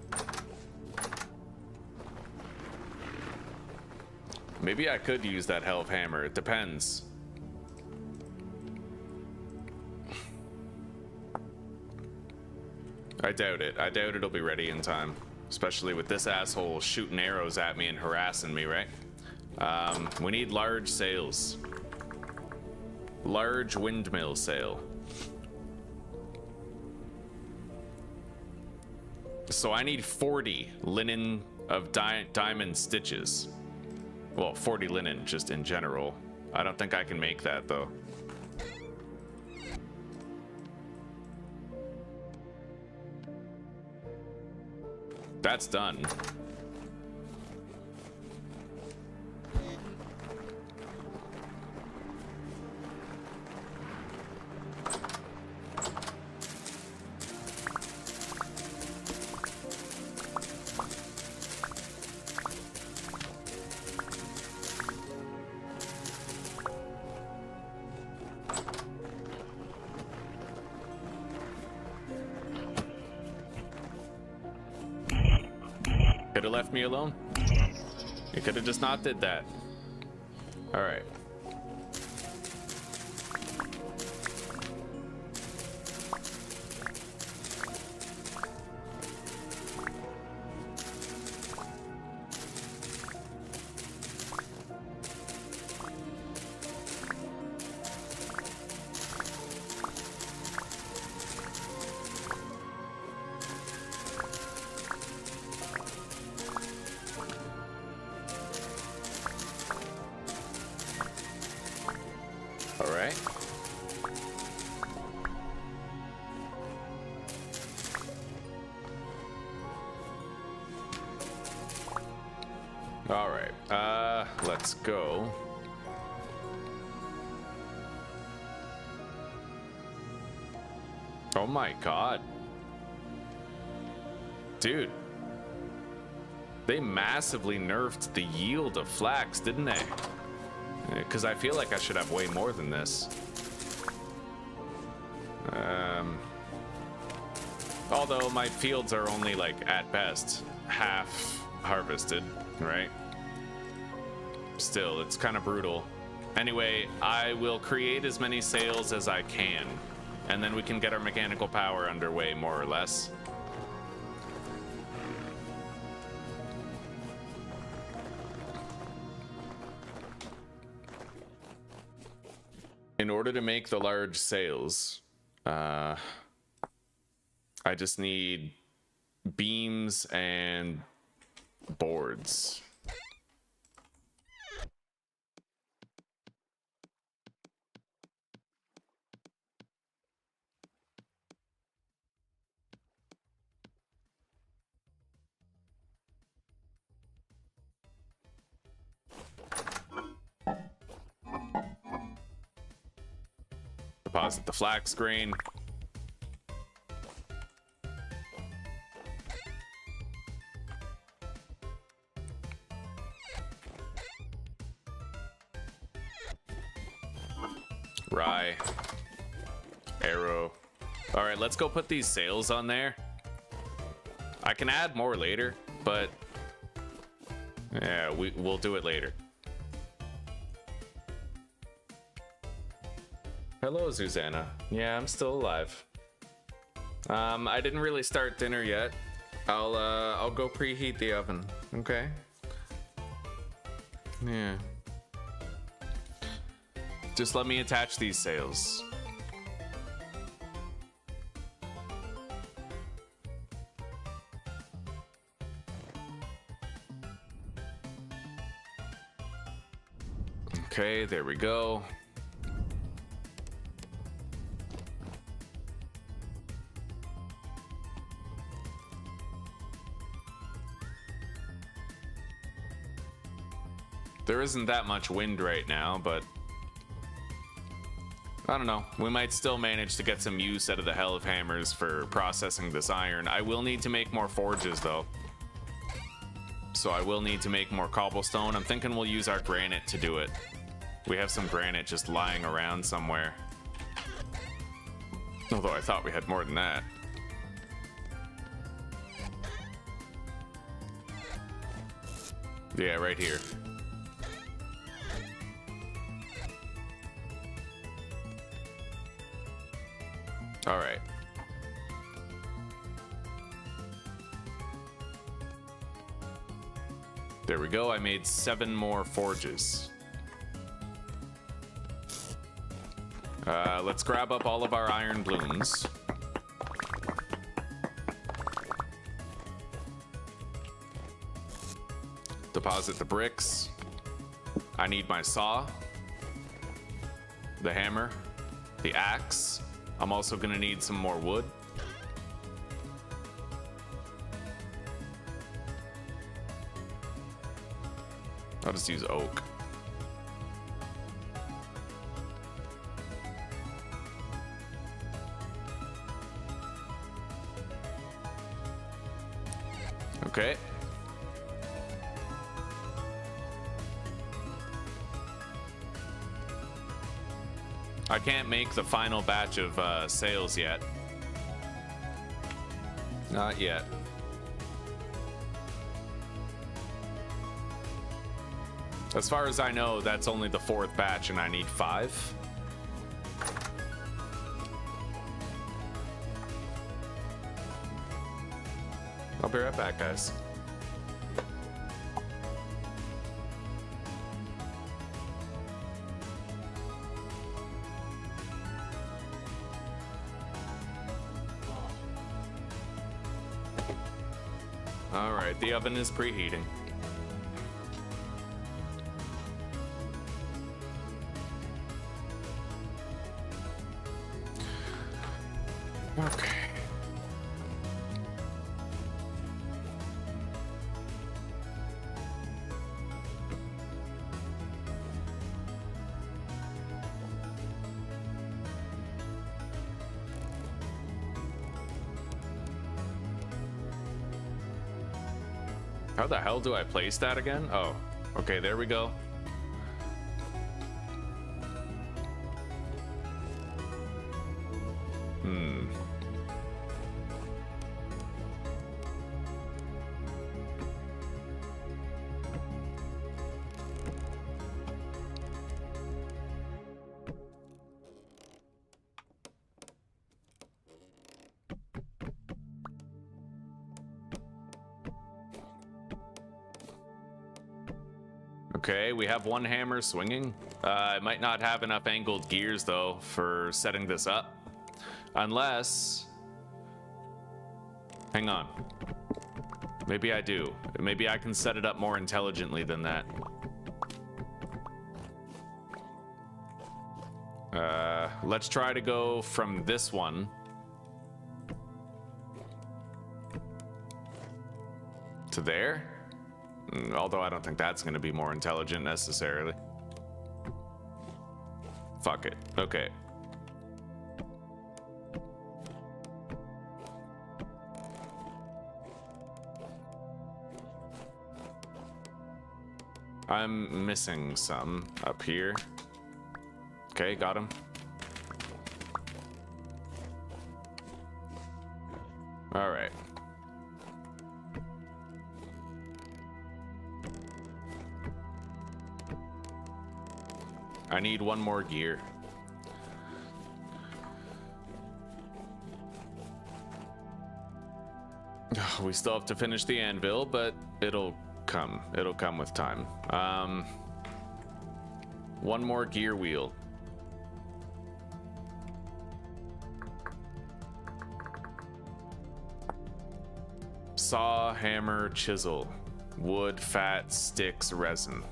Maybe I could use that Helve Hammer. It depends. I doubt it. I doubt it'll be ready in time. Especially with this asshole shooting arrows at me and harassing me, right? We need large sails. Large windmill sail. So I need 40 linen of diamond stitches. Well, 40 linen just in general. I don't think I can make that though. That's done. Could have left me alone. You could have just not did that. All right. Let's go. Oh my god. Dude. They massively nerfed the yield of flax, didn't they? Because I feel like I should have way more than this. Although my fields are only like at best half harvested, right? Still, it's kind of brutal. Anyway, I will create as many sails as I can, and then we can get our mechanical power underway, more or less. In order to make the large sails, I just need beams and boards. Deposit the flax grain. Rye. Arrow. All right, let's go put these sails on there. I can add more later, but yeah, we'll do it later. Hello, Susanna. Yeah, I'm still alive. I didn't really start dinner yet. I'll go preheat the oven. Okay. Yeah. Just let me attach these sails. Okay, there we go. There isn't that much wind right now, but I don't know. We might still manage to get some use out of the hell of hammers for processing this iron. I will need to make more forges, though. So I will need to make more cobblestone. I'm thinking we'll use our granite to do it. We have some granite just lying around somewhere. Although I thought we had more than that. Yeah, right here. All right. There we go. I made 7 more forges. Let's grab up all of our iron blooms. Deposit the bricks. I need my saw, the hammer, the axe. I'm also gonna need some more wood. I'll just use oak. Okay. I can't make the final batch of sails yet. Not yet. As far as I know, that's only the 4th batch and I need 5. I'll be right back, guys. All right, the oven is preheating. Okay. How the hell do I place that again? Oh, okay, there we go. Okay, we have 1 hammer swinging. I might not have enough angled gears, though, for setting this up. Unless... Hang on. Maybe I do. Maybe I can set it up more intelligently than that. Let's try to go from this one to there. Although I don't think that's going to be more intelligent necessarily. Fuck it. Okay. I'm missing some up here. Okay, got him. All right. I need one more gear. We still have to finish the anvil, but it'll come. It'll come with time. One more gear wheel. Saw, hammer, chisel, wood, fat, sticks, resin.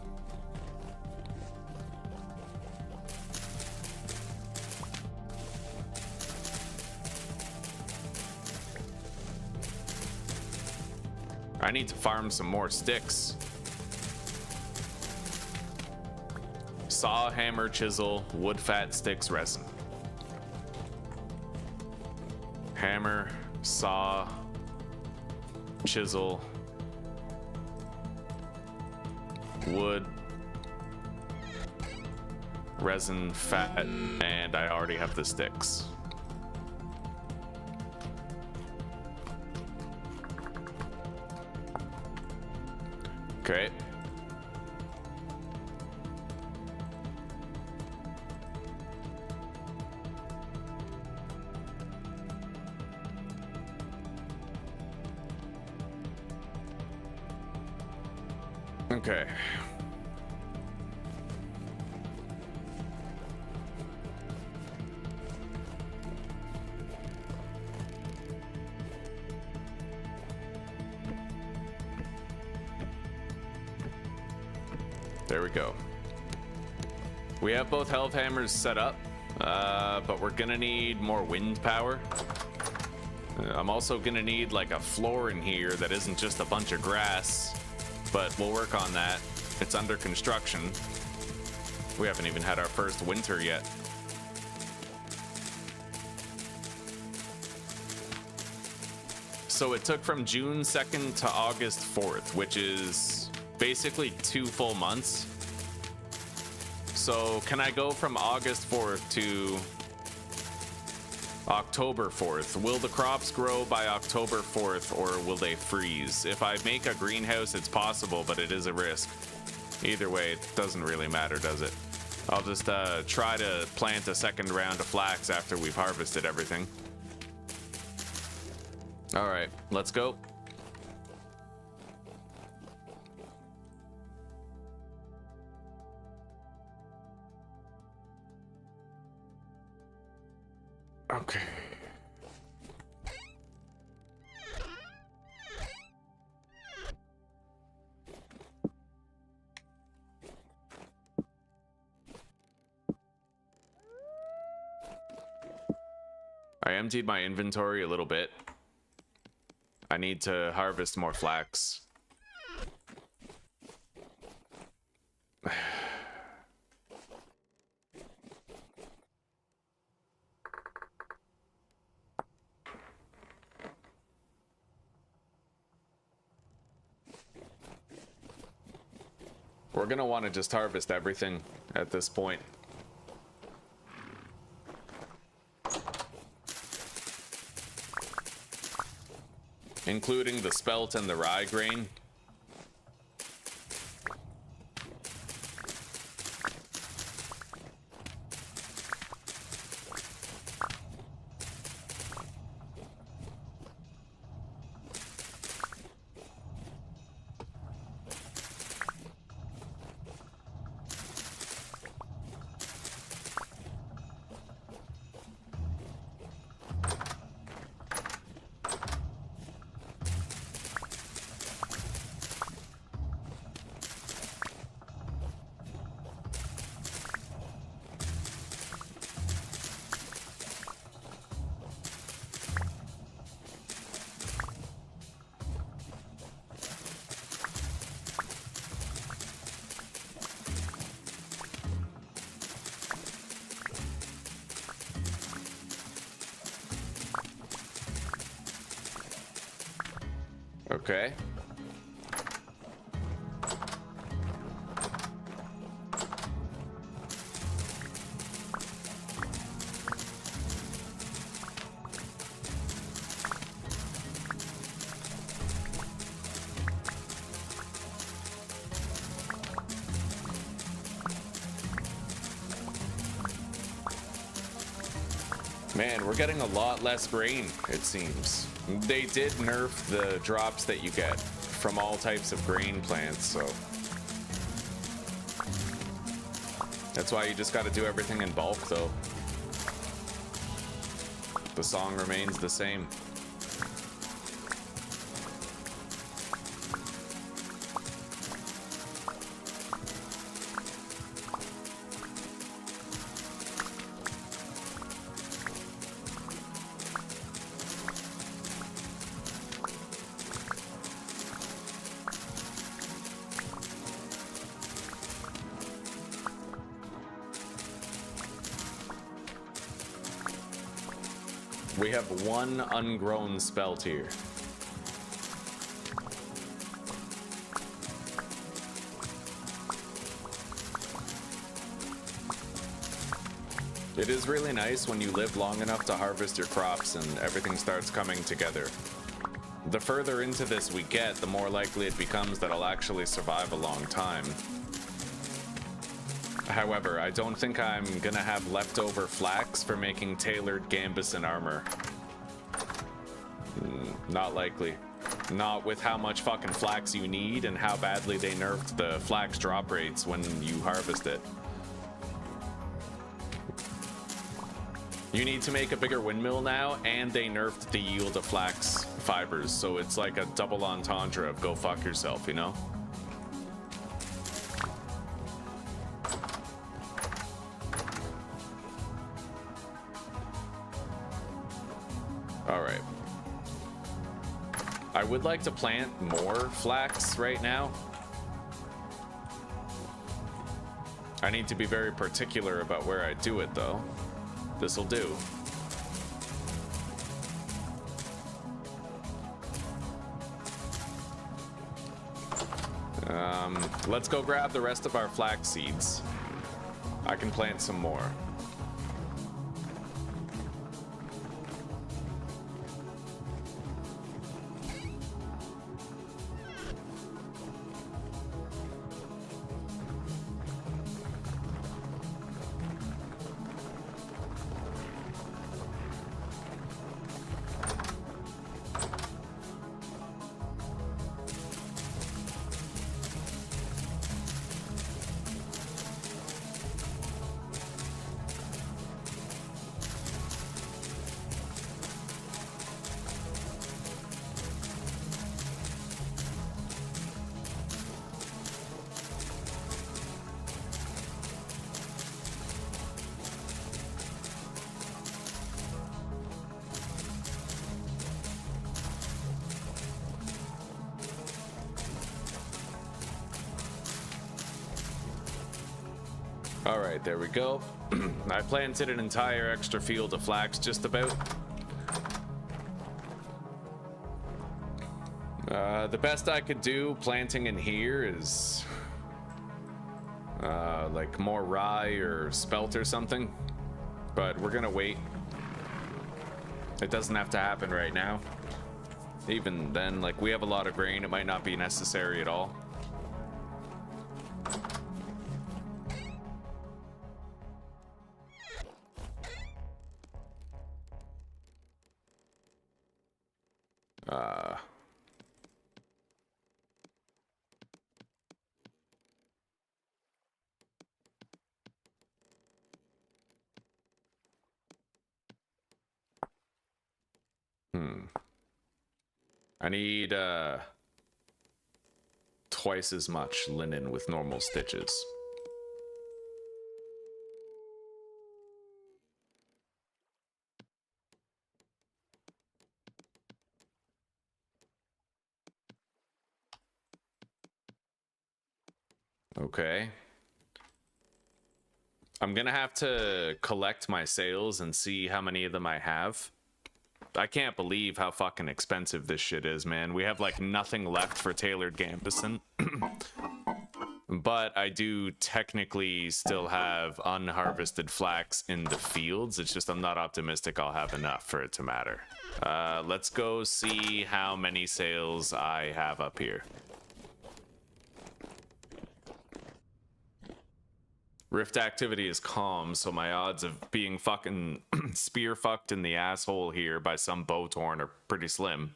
I need to farm some more sticks. Saw, hammer, chisel, wood, fat, sticks, resin. Hammer, saw, chisel, wood, resin, fat, and I already have the sticks. Okay. Okay. There we go. We have both Helve Hammers set up, but we're gonna need more wind power. I'm also gonna need like a floor in here that isn't just a bunch of grass, but we'll work on that. It's under construction. We haven't even had our first winter yet. So it took from June 2nd to August 4th, which is basically 2 full months. So can I go from August 4th to October 4th? Will the crops grow by October 4th or will they freeze? If I make a greenhouse, it's possible, but it is a risk. Either way, it doesn't really matter, does it? I'll just try to plant a second round of flax after we've harvested everything. All right, let's go. Okay. I emptied my inventory a little bit. I need to harvest more flax. We're gonna want to just harvest everything at this point. Including the spelt and the rye grain. Okay. Man, we're getting a lot less grain, it seems. They did nerf the drops that you get from all types of grain plants, so... That's why you just gotta do everything in bulk, though. The song remains the same. We have one ungrown spelt here. It is really nice when you live long enough to harvest your crops and everything starts coming together. The further into this we get, the more likely it becomes that I'll actually survive a long time. However, I don't think I'm gonna have leftover flax for making tailored gambeson armor. Not likely. Not with how much fucking flax you need and how badly they nerfed the flax drop rates when you harvest it. You need to make a bigger windmill now, and they nerfed the yield of flax fibers, so it's like a double entendre of go fuck yourself, you know? Alright. I would like to plant more flax right now. I need to be very particular about where I do it, though. This'll do. Let's go grab the rest of our flax seeds. I can plant some more. All right, there we go. I planted an entire extra field of flax just about. The best I could do planting in here is like more rye or spelt or something, but we're gonna wait. It doesn't have to happen right now. Even then, like, we have a lot of grain, it might not be necessary at all. I need twice as much linen with normal stitches. Okay. I'm gonna have to collect my sales and see how many of them I have. I can't believe how fucking expensive this shit is, man. We have like nothing left for tailored gambeson. But I do technically still have unharvested flax in the fields. It's just I'm not optimistic I'll have enough for it to matter. Let's go see how many sales I have up here. Rift activity is calm, so my odds of being fucking spear fucked in the asshole here by some Bowtorn are pretty slim.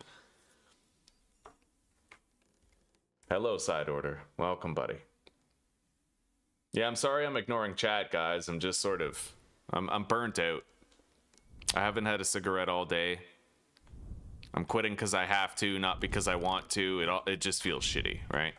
Hello, Side Order. Welcome, buddy. Yeah, I'm sorry I'm ignoring chat, guys. I'm just sort of... I'm burnt out. I haven't had a cigarette all day. I'm quitting because I have to, not because I want to. It just feels shitty, right?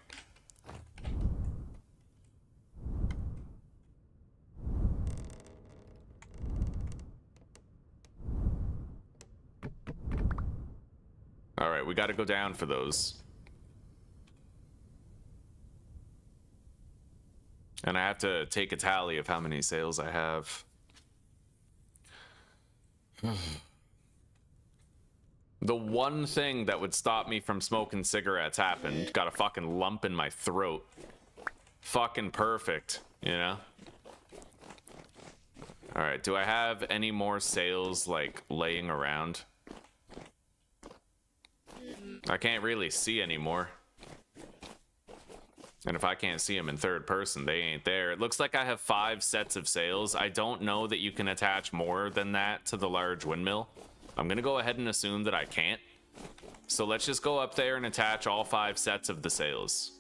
All right, we got to go down for those. And I have to take a tally of how many sales I have. The one thing that would stop me from smoking cigarettes happened. Got a fucking lump in my throat. Fucking perfect, you know? Alright, do I have any more sales, like, laying around? I can't really see anymore. And if I can't see them in third person, they ain't there. It looks like I have 5 sets of sails. I don't know that you can attach more than that to the large windmill. I'm gonna go ahead and assume that I can't. So let's just go up there and attach all 5 sets of the sails.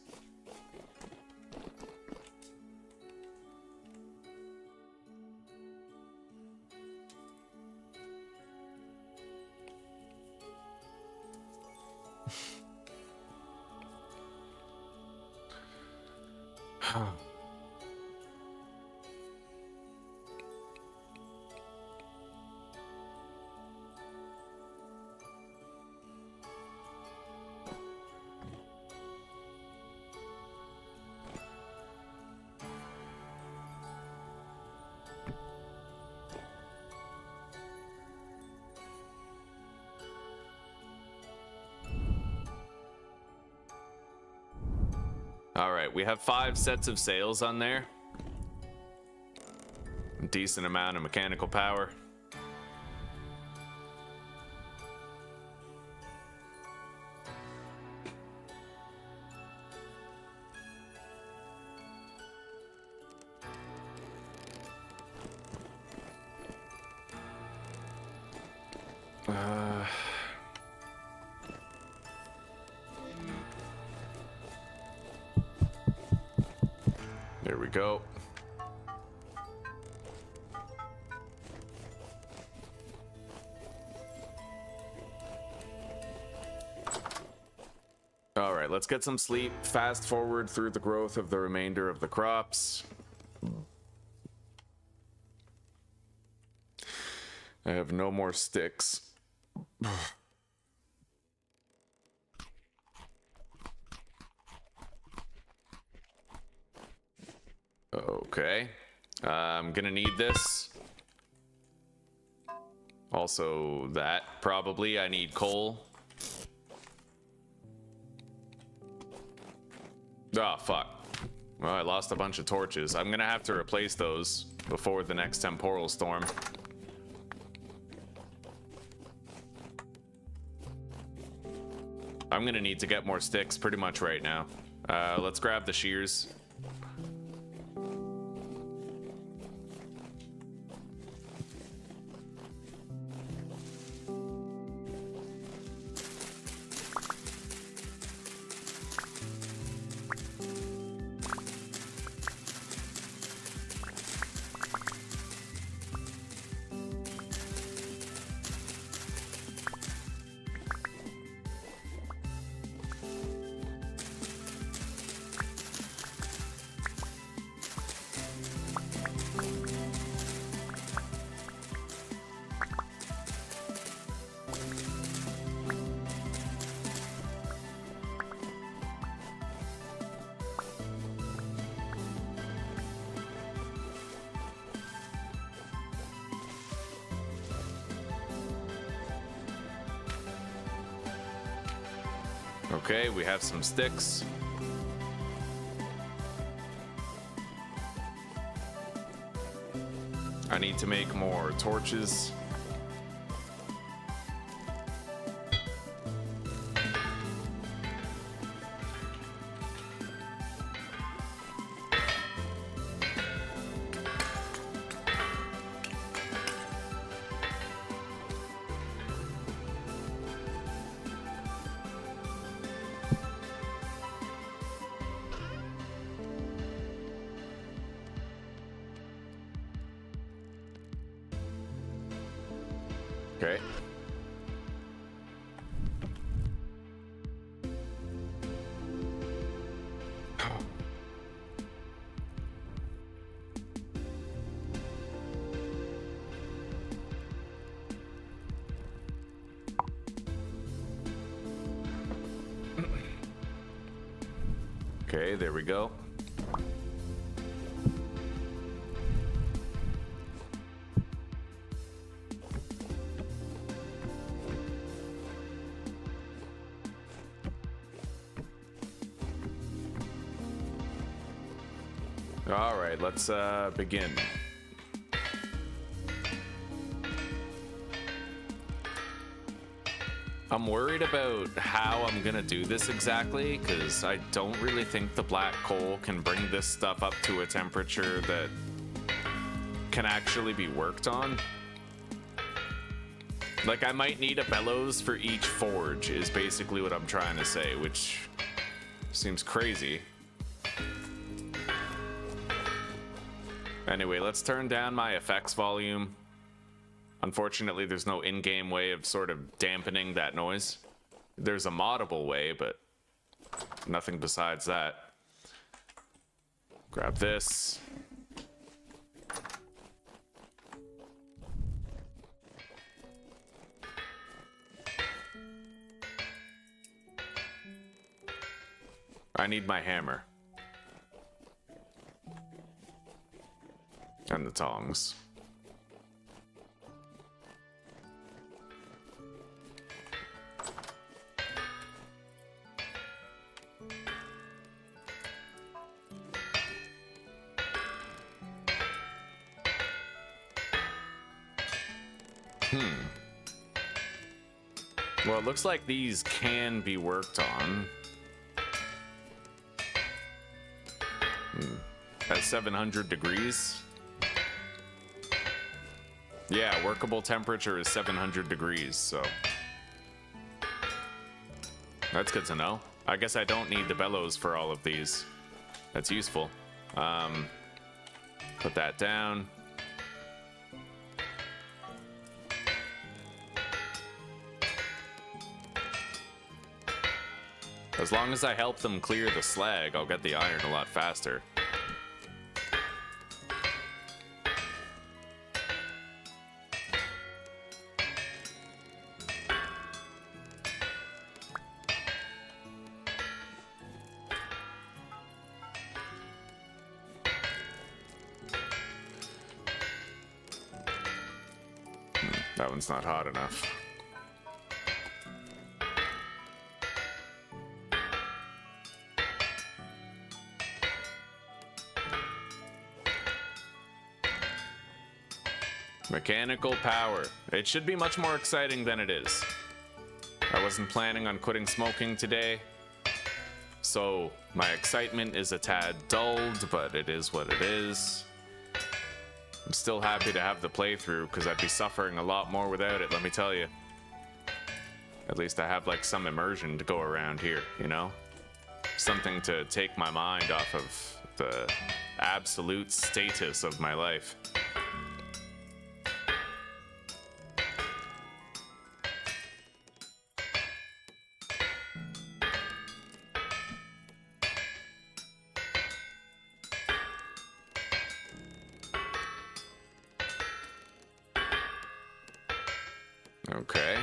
All right, we have 5 sets of sails on there. A decent amount of mechanical power. There we go. All right, let's get some sleep. Fast forward through the growth of the remainder of the crops. I have no more sticks. Okay. I'm gonna need this. Also that, probably. I need coal. Oh, fuck. Well, I lost a bunch of torches. I'm gonna have to replace those before the next temporal storm. I'm gonna need to get more sticks pretty much right now. Let's grab the shears. Okay, we have some sticks. I need to make more torches. Okay. Okay, there we go. All right, let's begin. I'm worried about how I'm gonna do this exactly, because I don't really think the black coal can bring this stuff up to a temperature that can actually be worked on. Like, I might need a bellows for each forge, is basically what I'm trying to say, which seems crazy. Anyway, let's turn down my effects volume. Unfortunately, there's no in-game way of sort of dampening that noise. There's a moddable way, but nothing besides that. Grab this. I need my hammer. And the tongs. Well, it looks like these can be worked on. At 700 degrees. Yeah, workable temperature is 700 degrees, so that's good to know. I guess I don't need the bellows for all of these. That's useful. Put that down. As long as I help them clear the slag, I'll get the iron a lot faster. That one's not hot enough. Mechanical power. It should be much more exciting than it is. I wasn't planning on quitting smoking today, so my excitement is a tad dulled, but it is what it is. I'm still happy to have the playthrough, because I'd be suffering a lot more without it, let me tell you. At least I have like some immersion to go around here, you know? Something to take my mind off of the absolute status of my life. Okay.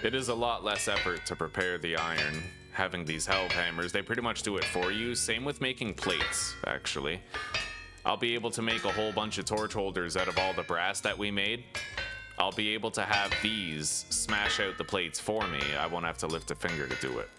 It is a lot less effort to prepare the iron, having these held hammers. They pretty much do it for you. Same with making plates, actually. I'll be able to make a whole bunch of torch holders out of all the brass that we made. I'll be able to have these smash out the plates for me. I won't have to lift a finger to do it.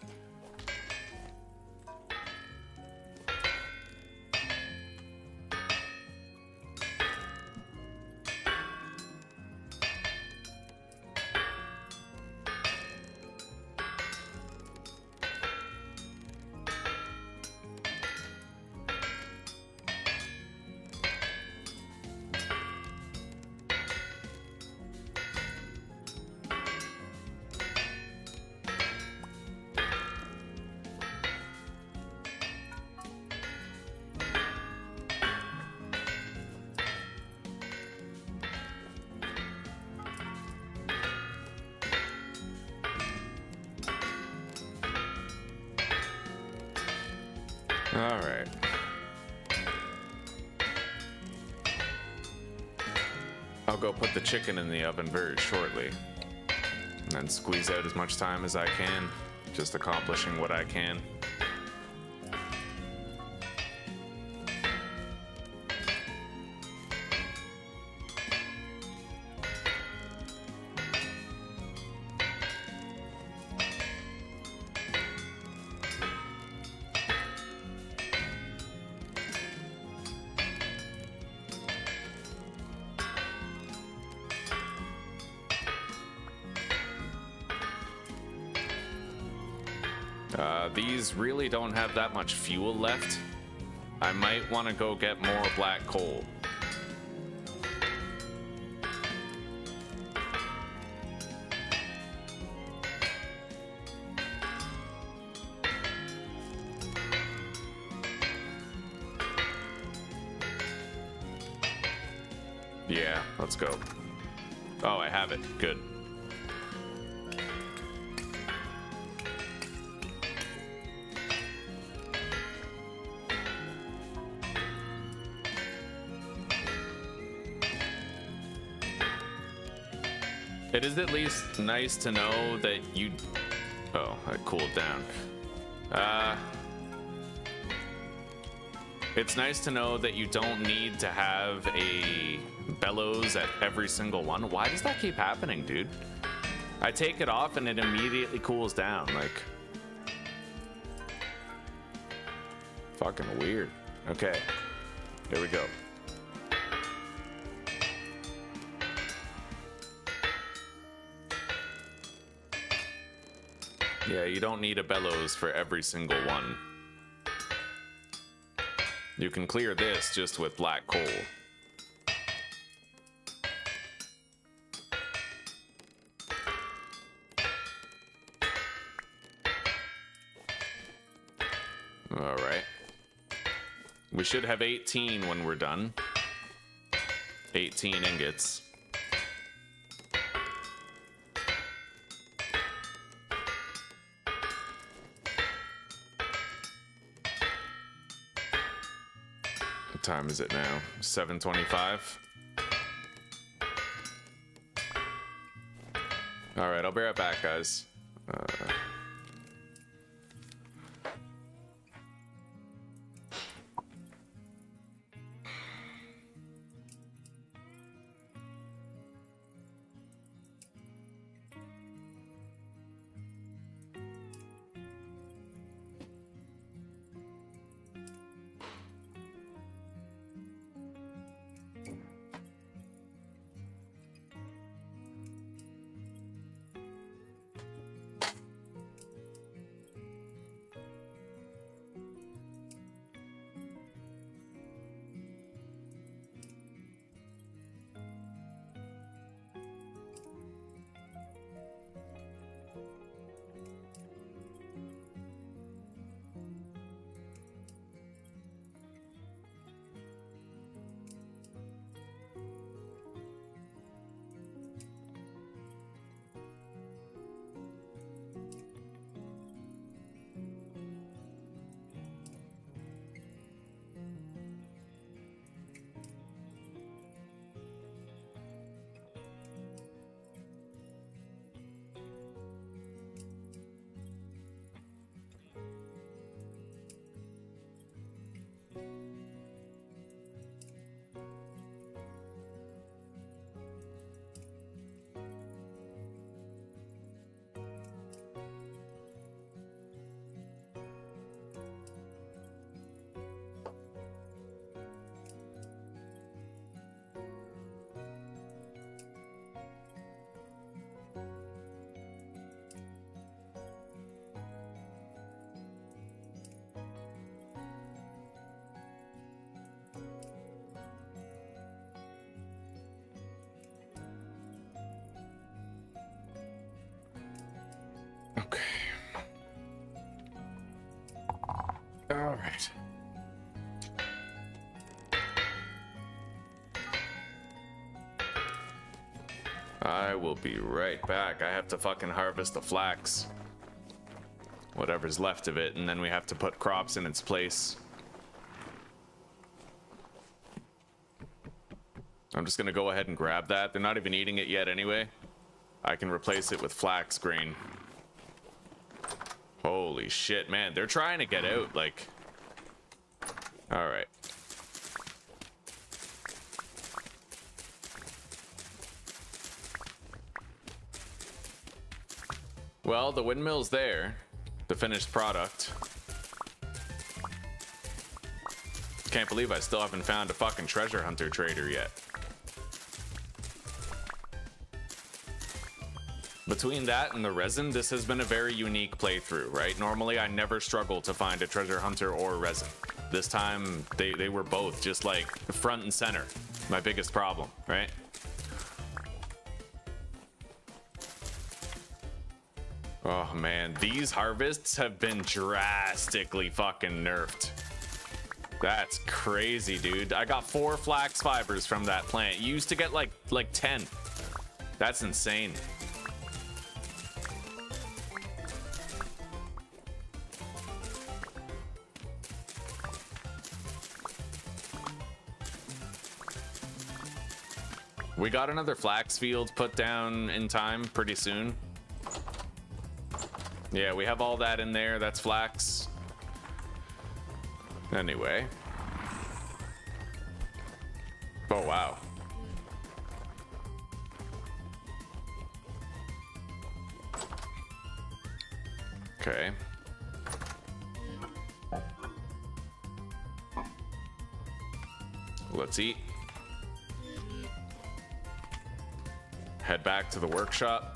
All right. I'll go put the chicken in the oven very shortly. And then squeeze out as much time as I can, just accomplishing what I can. These really don't have that much fuel left. I might want to go get more black coal. Yeah, let's go. Oh, I have it. Good. It is at least nice to know that you... Oh, I cooled down. It's nice to know that you don't need to have a bellows at every single one. Why does that keep happening, dude? I take it off and it immediately cools down, like... Fucking weird. Okay, here we go. Yeah, you don't need a bellows for every single one. You can clear this just with black coal. All right. We should have 18 when we're done. 18 ingots. What time is it now? 7:25. All right, I'll be right back, guys. Okay. All right. I will be right back. I have to fucking harvest the flax. Whatever's left of it, and then we have to put crops in its place. I'm just gonna go ahead and grab that. They're not even eating it yet anyway. I can replace it with flax grain. Holy shit, man. They're trying to get out, like... Alright. Well, the windmill's there. The finished product. Can't believe I still haven't found a fucking treasure hunter trader yet. Between that and the resin, this has been a very unique playthrough, right? Normally, I never struggle to find a treasure hunter or resin. This time, they were both just like front and center. My biggest problem, right? Oh man, these harvests have been drastically fucking nerfed. That's crazy, dude. I got 4 flax fibers from that plant. You used to get like 10. That's insane. We got another flax field put down in time pretty soon. Yeah, we have all that in there. That's flax. Anyway. Oh, wow. Okay. Let's eat. Head back to the workshop.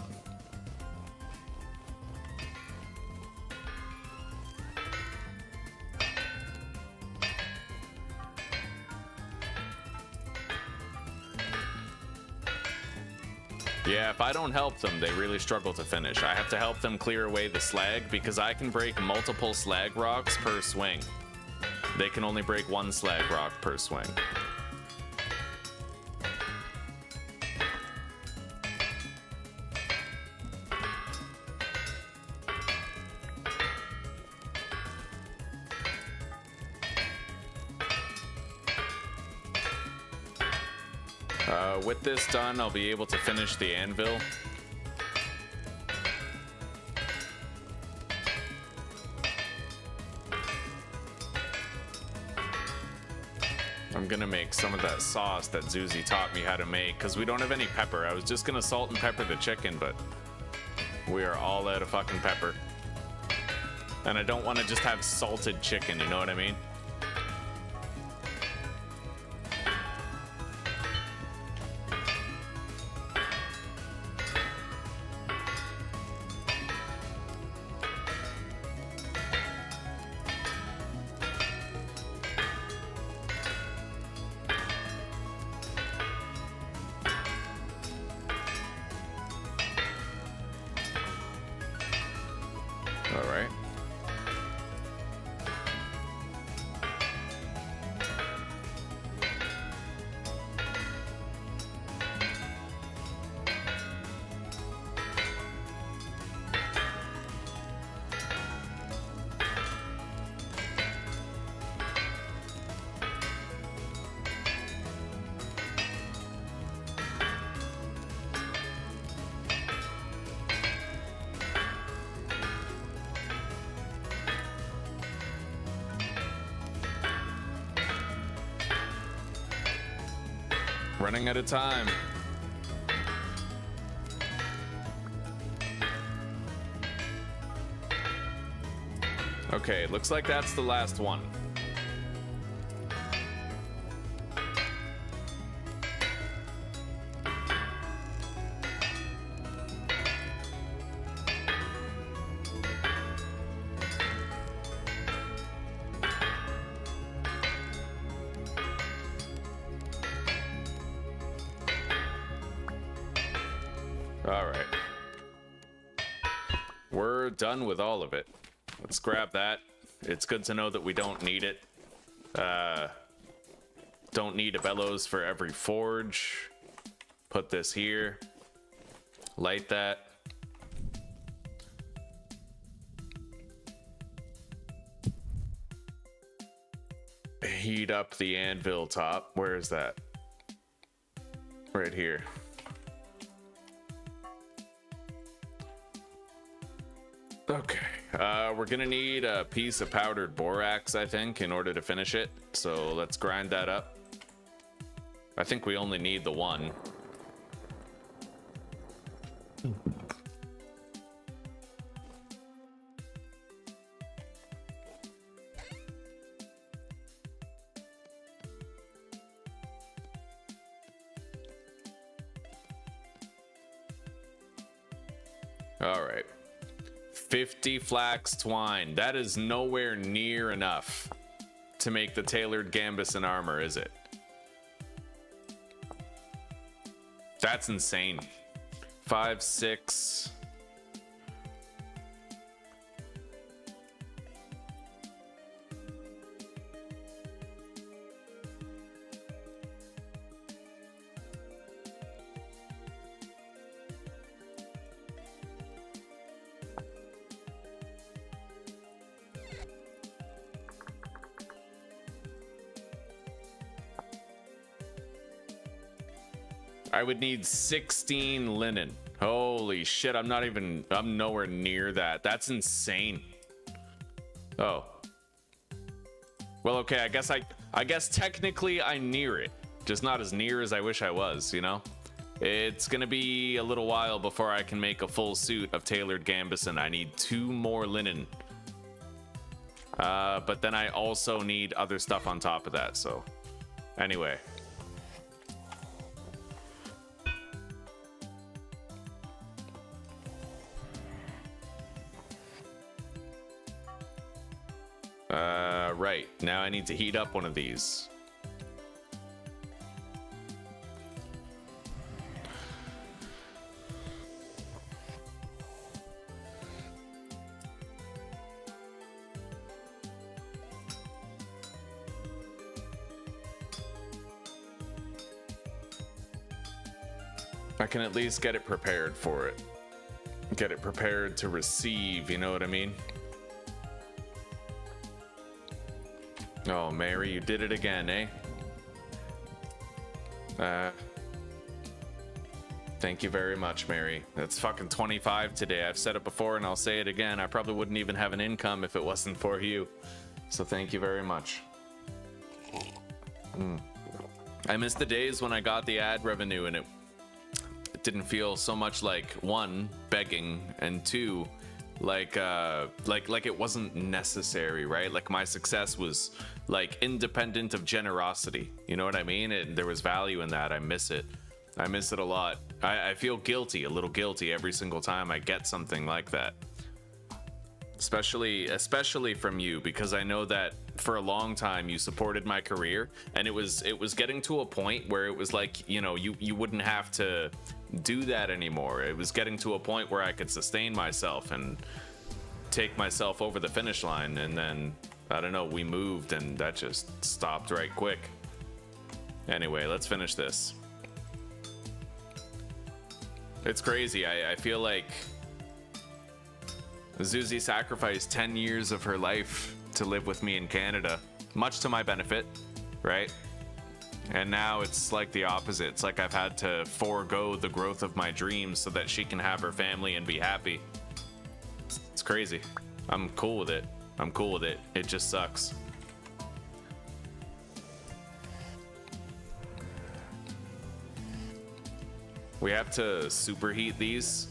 Yeah, if I don't help them, they really struggle to finish. I have to help them clear away the slag because I can break multiple slag rocks per swing. They can only break 1 slag rock per swing. With this done, I'll be able to finish the anvil. I'm gonna make some of that sauce that Zuzi taught me how to make because we don't have any pepper. I was just gonna salt and pepper the chicken, but we are all out of fucking pepper. And I don't want to just have salted chicken, you know what I mean? Running out of time. Okay, looks like that's the last one. Done with all of it. Let's grab that. It's good to know that we don't need it. Don't need a bellows for every forge. Put this here. Light that. Heat up the anvil top. Where is that? right here. Okay, we're gonna need a piece of powdered borax, I think, in order to finish it. So let's grind that up. I think we only need the one. All right. 50 flax twine. That is nowhere near enough to make the tailored gambeson armor, is it? That's insane. 5, 6. I would need 16 linen. Holy shit, I'm nowhere near that. That's insane. Oh. Well, okay, I guess technically I'm near it. Just not as near as I wish I was, you know? It's gonna be a little while before I can make a full suit of tailored gambeson. I need 2 more linen. But then I also need other stuff on top of that, so. Anyway. Right, now I need to heat up one of these. I can at least get it prepared for it. Get it prepared to receive, you know what I mean? Oh, Mary, you did it again, eh? Thank you very much, Mary. That's fucking 25 today. I've said it before and I'll say it again. I probably wouldn't even have an income if it wasn't for you. So thank you very much. I miss the days when I got the ad revenue and it didn't feel so much like, 1, begging, and 2, like it wasn't necessary, right? Like my success was like independent of generosity, you know what I mean? And there was value in that. I miss it a lot. I feel guilty, a little guilty every single time I get something like that, especially from you, because I know that for a long time you supported my career, and it was getting to a point where it was like, you know, you wouldn't have to do that anymore. It was getting to a point where I could sustain myself and take myself over the finish line, and then I don't know, we moved and that just stopped right quick. Anyway, let's finish this. It's crazy. I feel like Zuzi sacrificed 10 years of her life to live with me in Canada, much to my benefit, right? And now it's like the opposite. It's like I've had to forego the growth of my dreams so that she can have her family and be happy. It's crazy. I'm cool with it. I'm cool with it. It just sucks. We have to superheat these.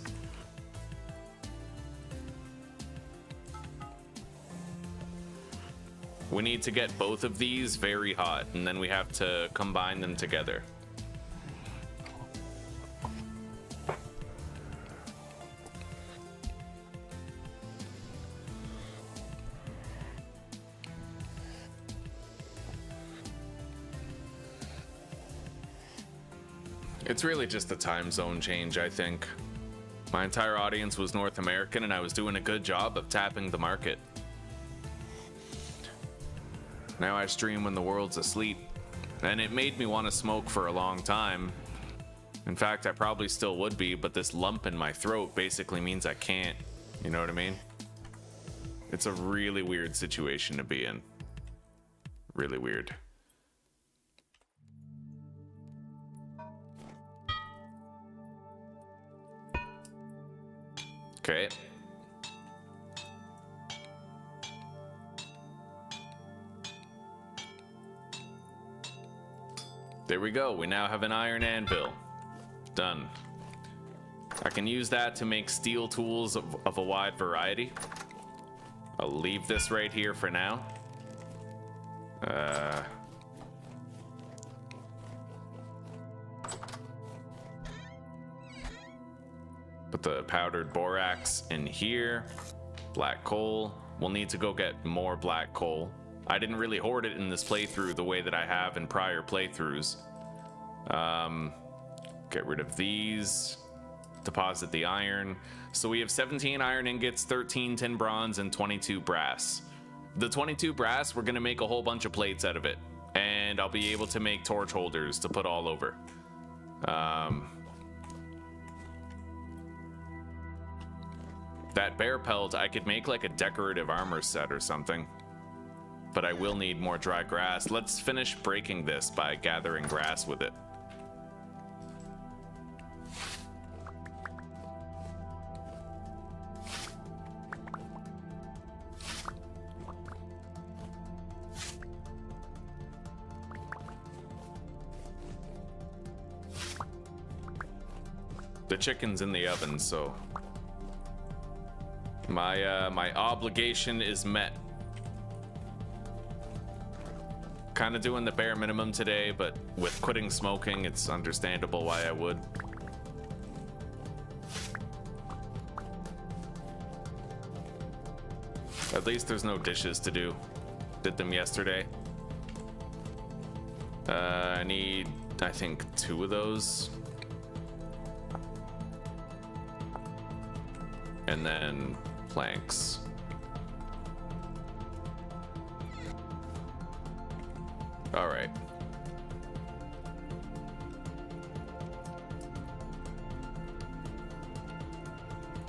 We need to get both of these very hot, and then we have to combine them together. It's really just a time zone change, I think. My entire audience was North American, and I was doing a good job of tapping the market. Now I stream when the world's asleep, and it made me want to smoke for a long time. In fact, I probably still would be, but this lump in my throat basically means I can't. You know what I mean? It's a really weird situation to be in. Really weird. Okay. There we go. We now have an iron anvil. Done. I can use that to make steel tools of a wide variety. I'll leave this right here for now. Put the powdered borax in here. Black coal. We'll need to go get more black coal. I didn't really hoard it in this playthrough the way that I have in prior playthroughs. Get rid of these. Deposit the iron. So we have 17 iron ingots, 13 tin bronze, and 22 brass. The 22 brass, we're gonna make a whole bunch of plates out of it. And I'll be able to make torch holders to put all over. That bear pelt, I could make like a decorative armor set or something. But I will need more dry grass. Let's finish breaking this by gathering grass with it. The chicken's in the oven, so my obligation is met. Kind of doing the bare minimum today, but with quitting smoking, it's understandable why I would. At least there's no dishes to do. Did them yesterday. I need, I think, 2 of those. And then planks. All right.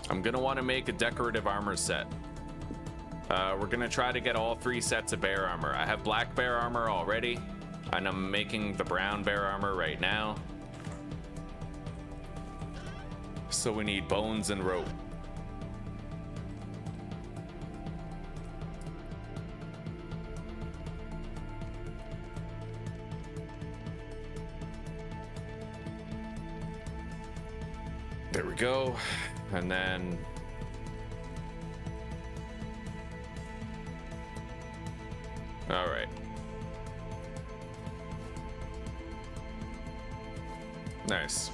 I'm gonna want to make a decorative armor set. We're gonna try to get all 3 sets of bear armor. I have black bear armor already, and I'm making the brown bear armor right now. So we need bones and rope. There we go. And then all right. Nice.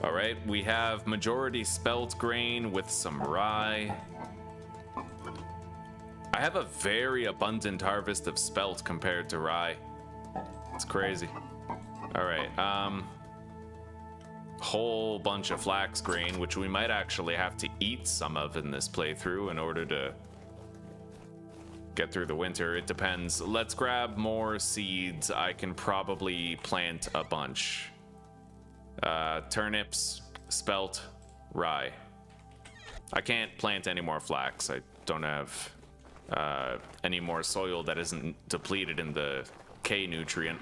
All right, we have majority spelt grain with some rye. I have a very abundant harvest of spelt compared to rye. It's crazy. All right, whole bunch of flax grain, which we might actually have to eat some of in this playthrough in order to get through the winter. It depends. Let's grab more seeds. I can probably plant a bunch. Turnips, spelt, rye. I can't plant any more flax. I don't have any more soil that isn't depleted in the K nutrient.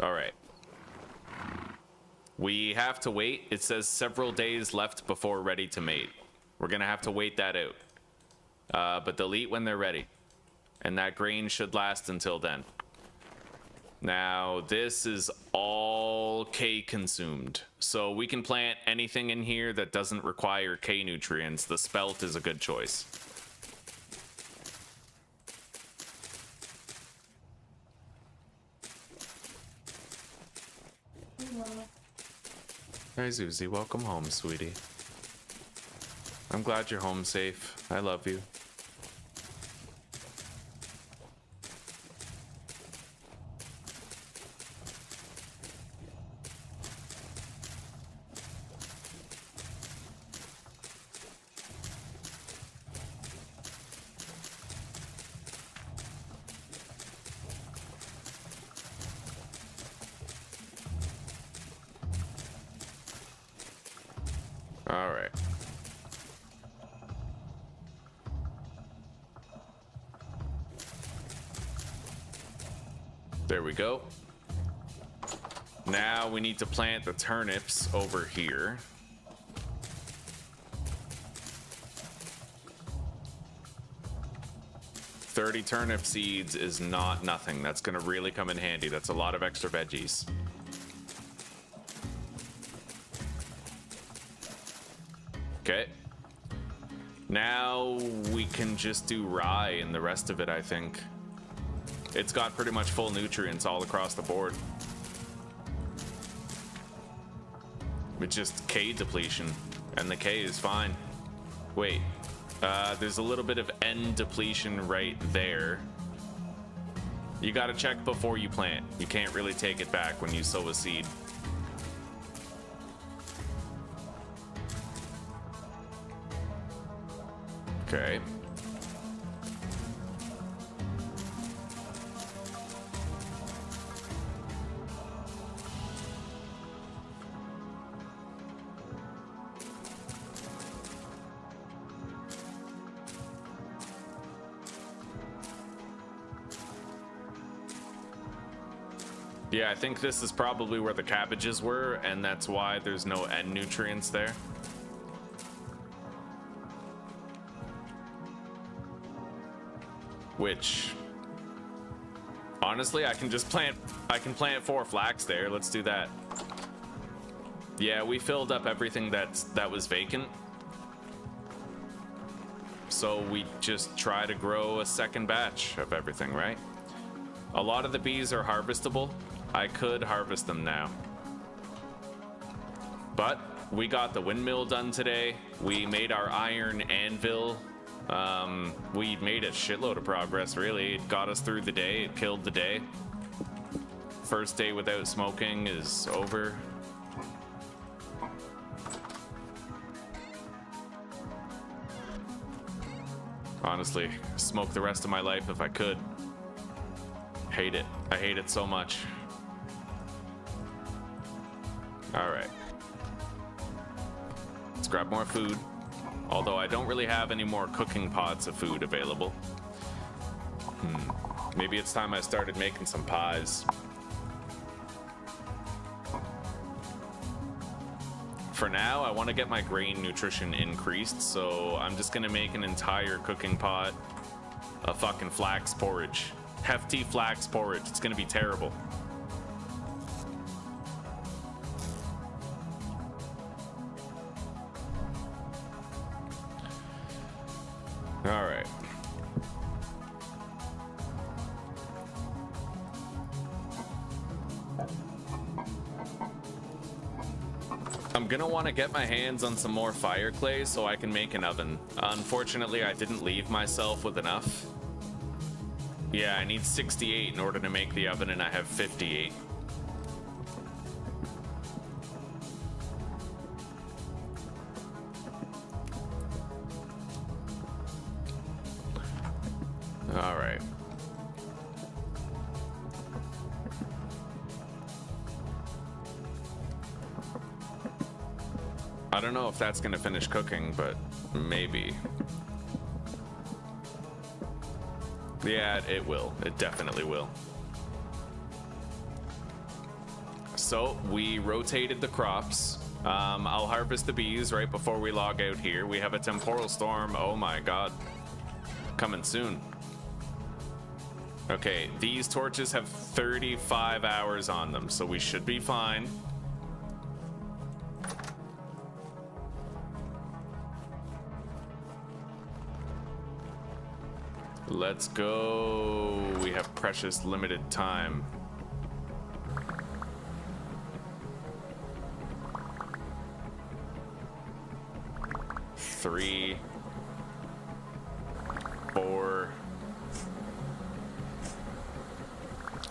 All right. We have to wait. It says several days left before ready to mate. We're gonna have to wait that out. But they'll eat when they're ready. And that grain should last until then. Now, this is all K consumed. So we can plant anything in here that doesn't require K nutrients. The spelt is a good choice. Hi, Zuzi. Welcome home, sweetie. I'm glad you're home safe. I love you. There we go. Now we need to plant the turnips over here. $30 turnip seeds is not nothing. That's gonna really come in handy. That's a lot of extra veggies. Okay. Now we can just do rye and the rest of it, I think. It's got pretty much full nutrients all across the board. With just K depletion, and the K is fine. Wait, there's a little bit of N depletion right there. You gotta check before you plant. You can't really take it back when you sow a seed. Okay. Yeah, I think this is probably where the cabbages were, and that's why there's no N nutrients there. Which, honestly, I can plant 4 flax there. Let's do that. Yeah, we filled up everything that was vacant. So we just try to grow a second batch of everything, right? A lot of the bees are harvestable. I could harvest them now. But we got the windmill done today. We made our iron anvil. We made a shitload of progress, really. It got us through the day. It killed the day. First day without smoking is over. Honestly, smoke the rest of my life if I could. Hate it. I hate it so much. All right. Let's grab more food. Although I don't really have any more cooking pots of food available. Maybe it's time I started making some pies. For now, I want to get my grain nutrition increased, so I'm just gonna make an entire cooking pot of fucking flax porridge. Hefty flax porridge. It's gonna be terrible. All right. I'm gonna want to get my hands on some more fire clay so I can make an oven. Unfortunately, I didn't leave myself with enough. Yeah, I need 68 in order to make the oven, and I have 58. All right. I don't know if that's gonna finish cooking, but maybe. Yeah, it will. It definitely will. So we rotated the crops. I'll harvest the bees right before we log out here. We have a temporal storm. Oh my god. Coming soon. Okay, these torches have 35 hours on them, so we should be fine. Let's go. We have precious limited time. Three, 4,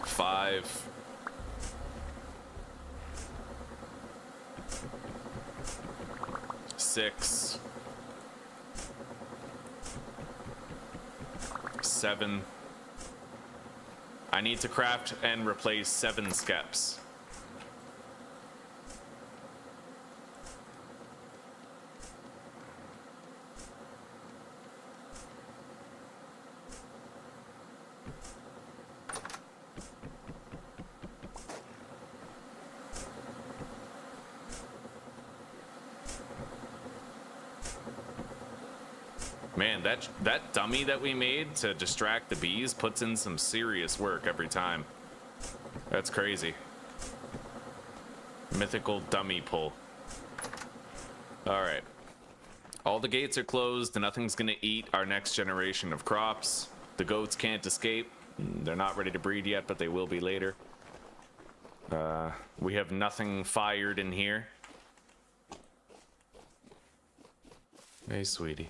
5. Six. 7. I need to craft and replace 7 skeps. Man, that dummy that we made to distract the bees puts in some serious work every time. That's crazy. Mythical dummy pull. All right. All the gates are closed. Nothing's gonna eat our next generation of crops. The goats can't escape. They're not ready to breed yet, but they will be later. We have nothing fired in here. Hey, sweetie.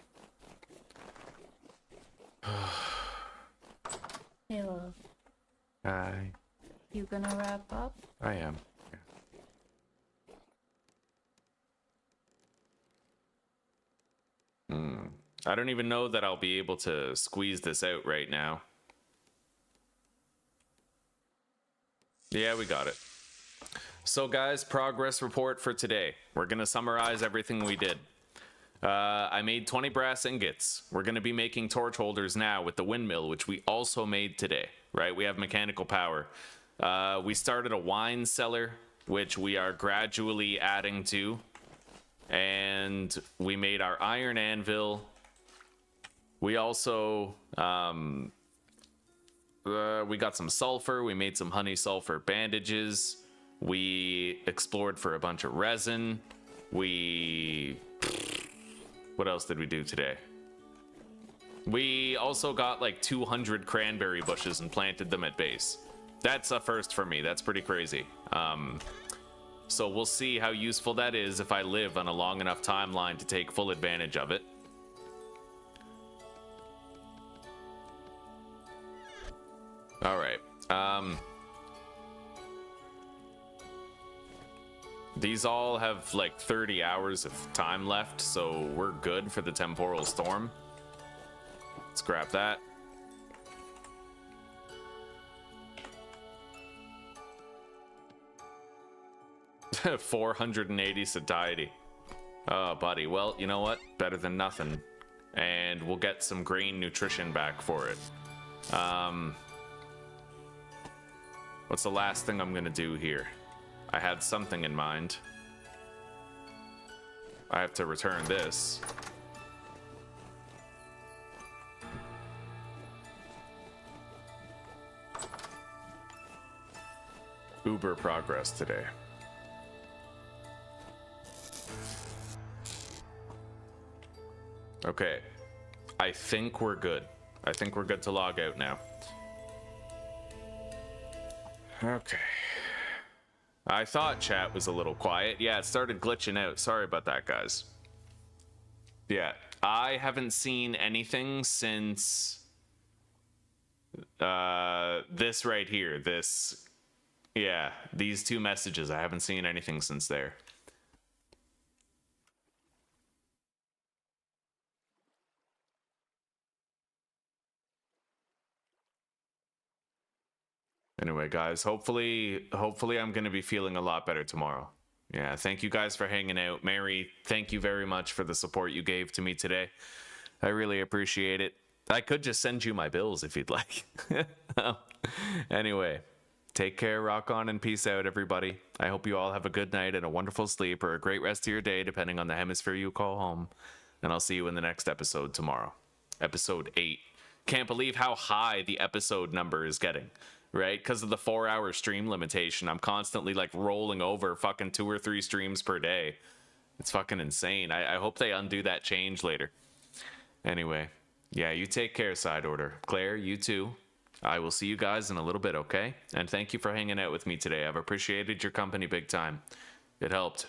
Hey, love. Hi. You gonna wrap up? I am. Yeah. I don't even know that I'll be able to squeeze this out right now. Yeah, we got it. So guys, progress report for today. We're gonna summarize everything we did. I made 20 brass ingots. We're gonna be making torch holders now with the windmill, which we also made today, right? We have mechanical power. We started a wine cellar, which we are gradually adding to. And we made our iron anvil. We also, we got some sulfur. We made some honey sulfur bandages. We explored for a bunch of resin. What else did we do today? We also got like 200 cranberry bushes and planted them at base. That's a first for me. That's pretty crazy. So we'll see how useful that is if I live on a long enough timeline to take full advantage of it. All right. These all have like 30 hours of time left, so we're good for the temporal storm. Let's grab that. $480 satiety. Oh, buddy. Well, you know what? Better than nothing. And we'll get some grain nutrition back for it. What's the last thing I'm gonna do here? I had something in mind. I have to return this. Uber progress today. Okay. I think we're good. I think we're good to log out now. Okay. I thought chat was a little quiet. Yeah, it started glitching out. Sorry about that, guys. Yeah, I haven't seen anything since this right here. This, yeah, these two messages. I haven't seen anything since there. Anyway, guys, hopefully I'm going to be feeling a lot better tomorrow. Yeah, thank you guys for hanging out. Mary, thank you very much for the support you gave to me today. I really appreciate it. I could just send you my bills if you'd like. Anyway, take care, rock on, and peace out, everybody. I hope you all have a good night and a wonderful sleep or a great rest of your day, depending on the hemisphere you call home. And I'll see you in the next episode tomorrow. Episode 8. Can't believe how high the episode number is getting. Right? Because of the 4-hour stream limitation, I'm constantly like rolling over fucking 2 or 3 streams per day. It's fucking insane. I hope they undo that change later. Anyway, yeah, you take care, Side Order. Claire, you too. I will see you guys in a little bit, okay? And thank you for hanging out with me today. I've appreciated your company big time. It helped.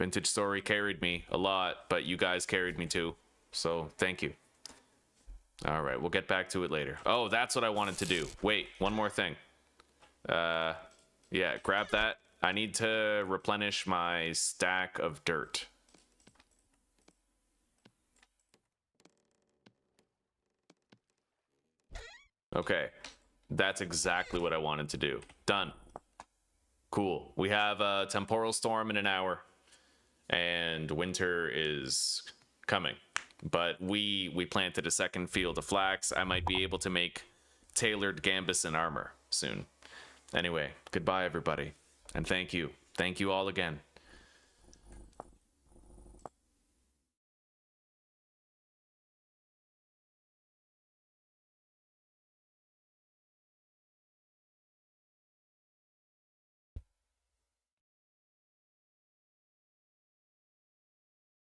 Vintage Story carried me a lot, but you guys carried me too. So thank you. All right, we'll get back to it later. Oh, that's what I wanted to do. Wait, one more thing. Yeah, grab that. I need to replenish my stack of dirt. Okay, that's exactly what I wanted to do. Done. Cool. We have a temporal storm in an hour, and winter is coming. But we planted a second field of flax. I might be able to make tailored gambeson armor soon. Anyway, goodbye, everybody. And thank you. Thank you all again.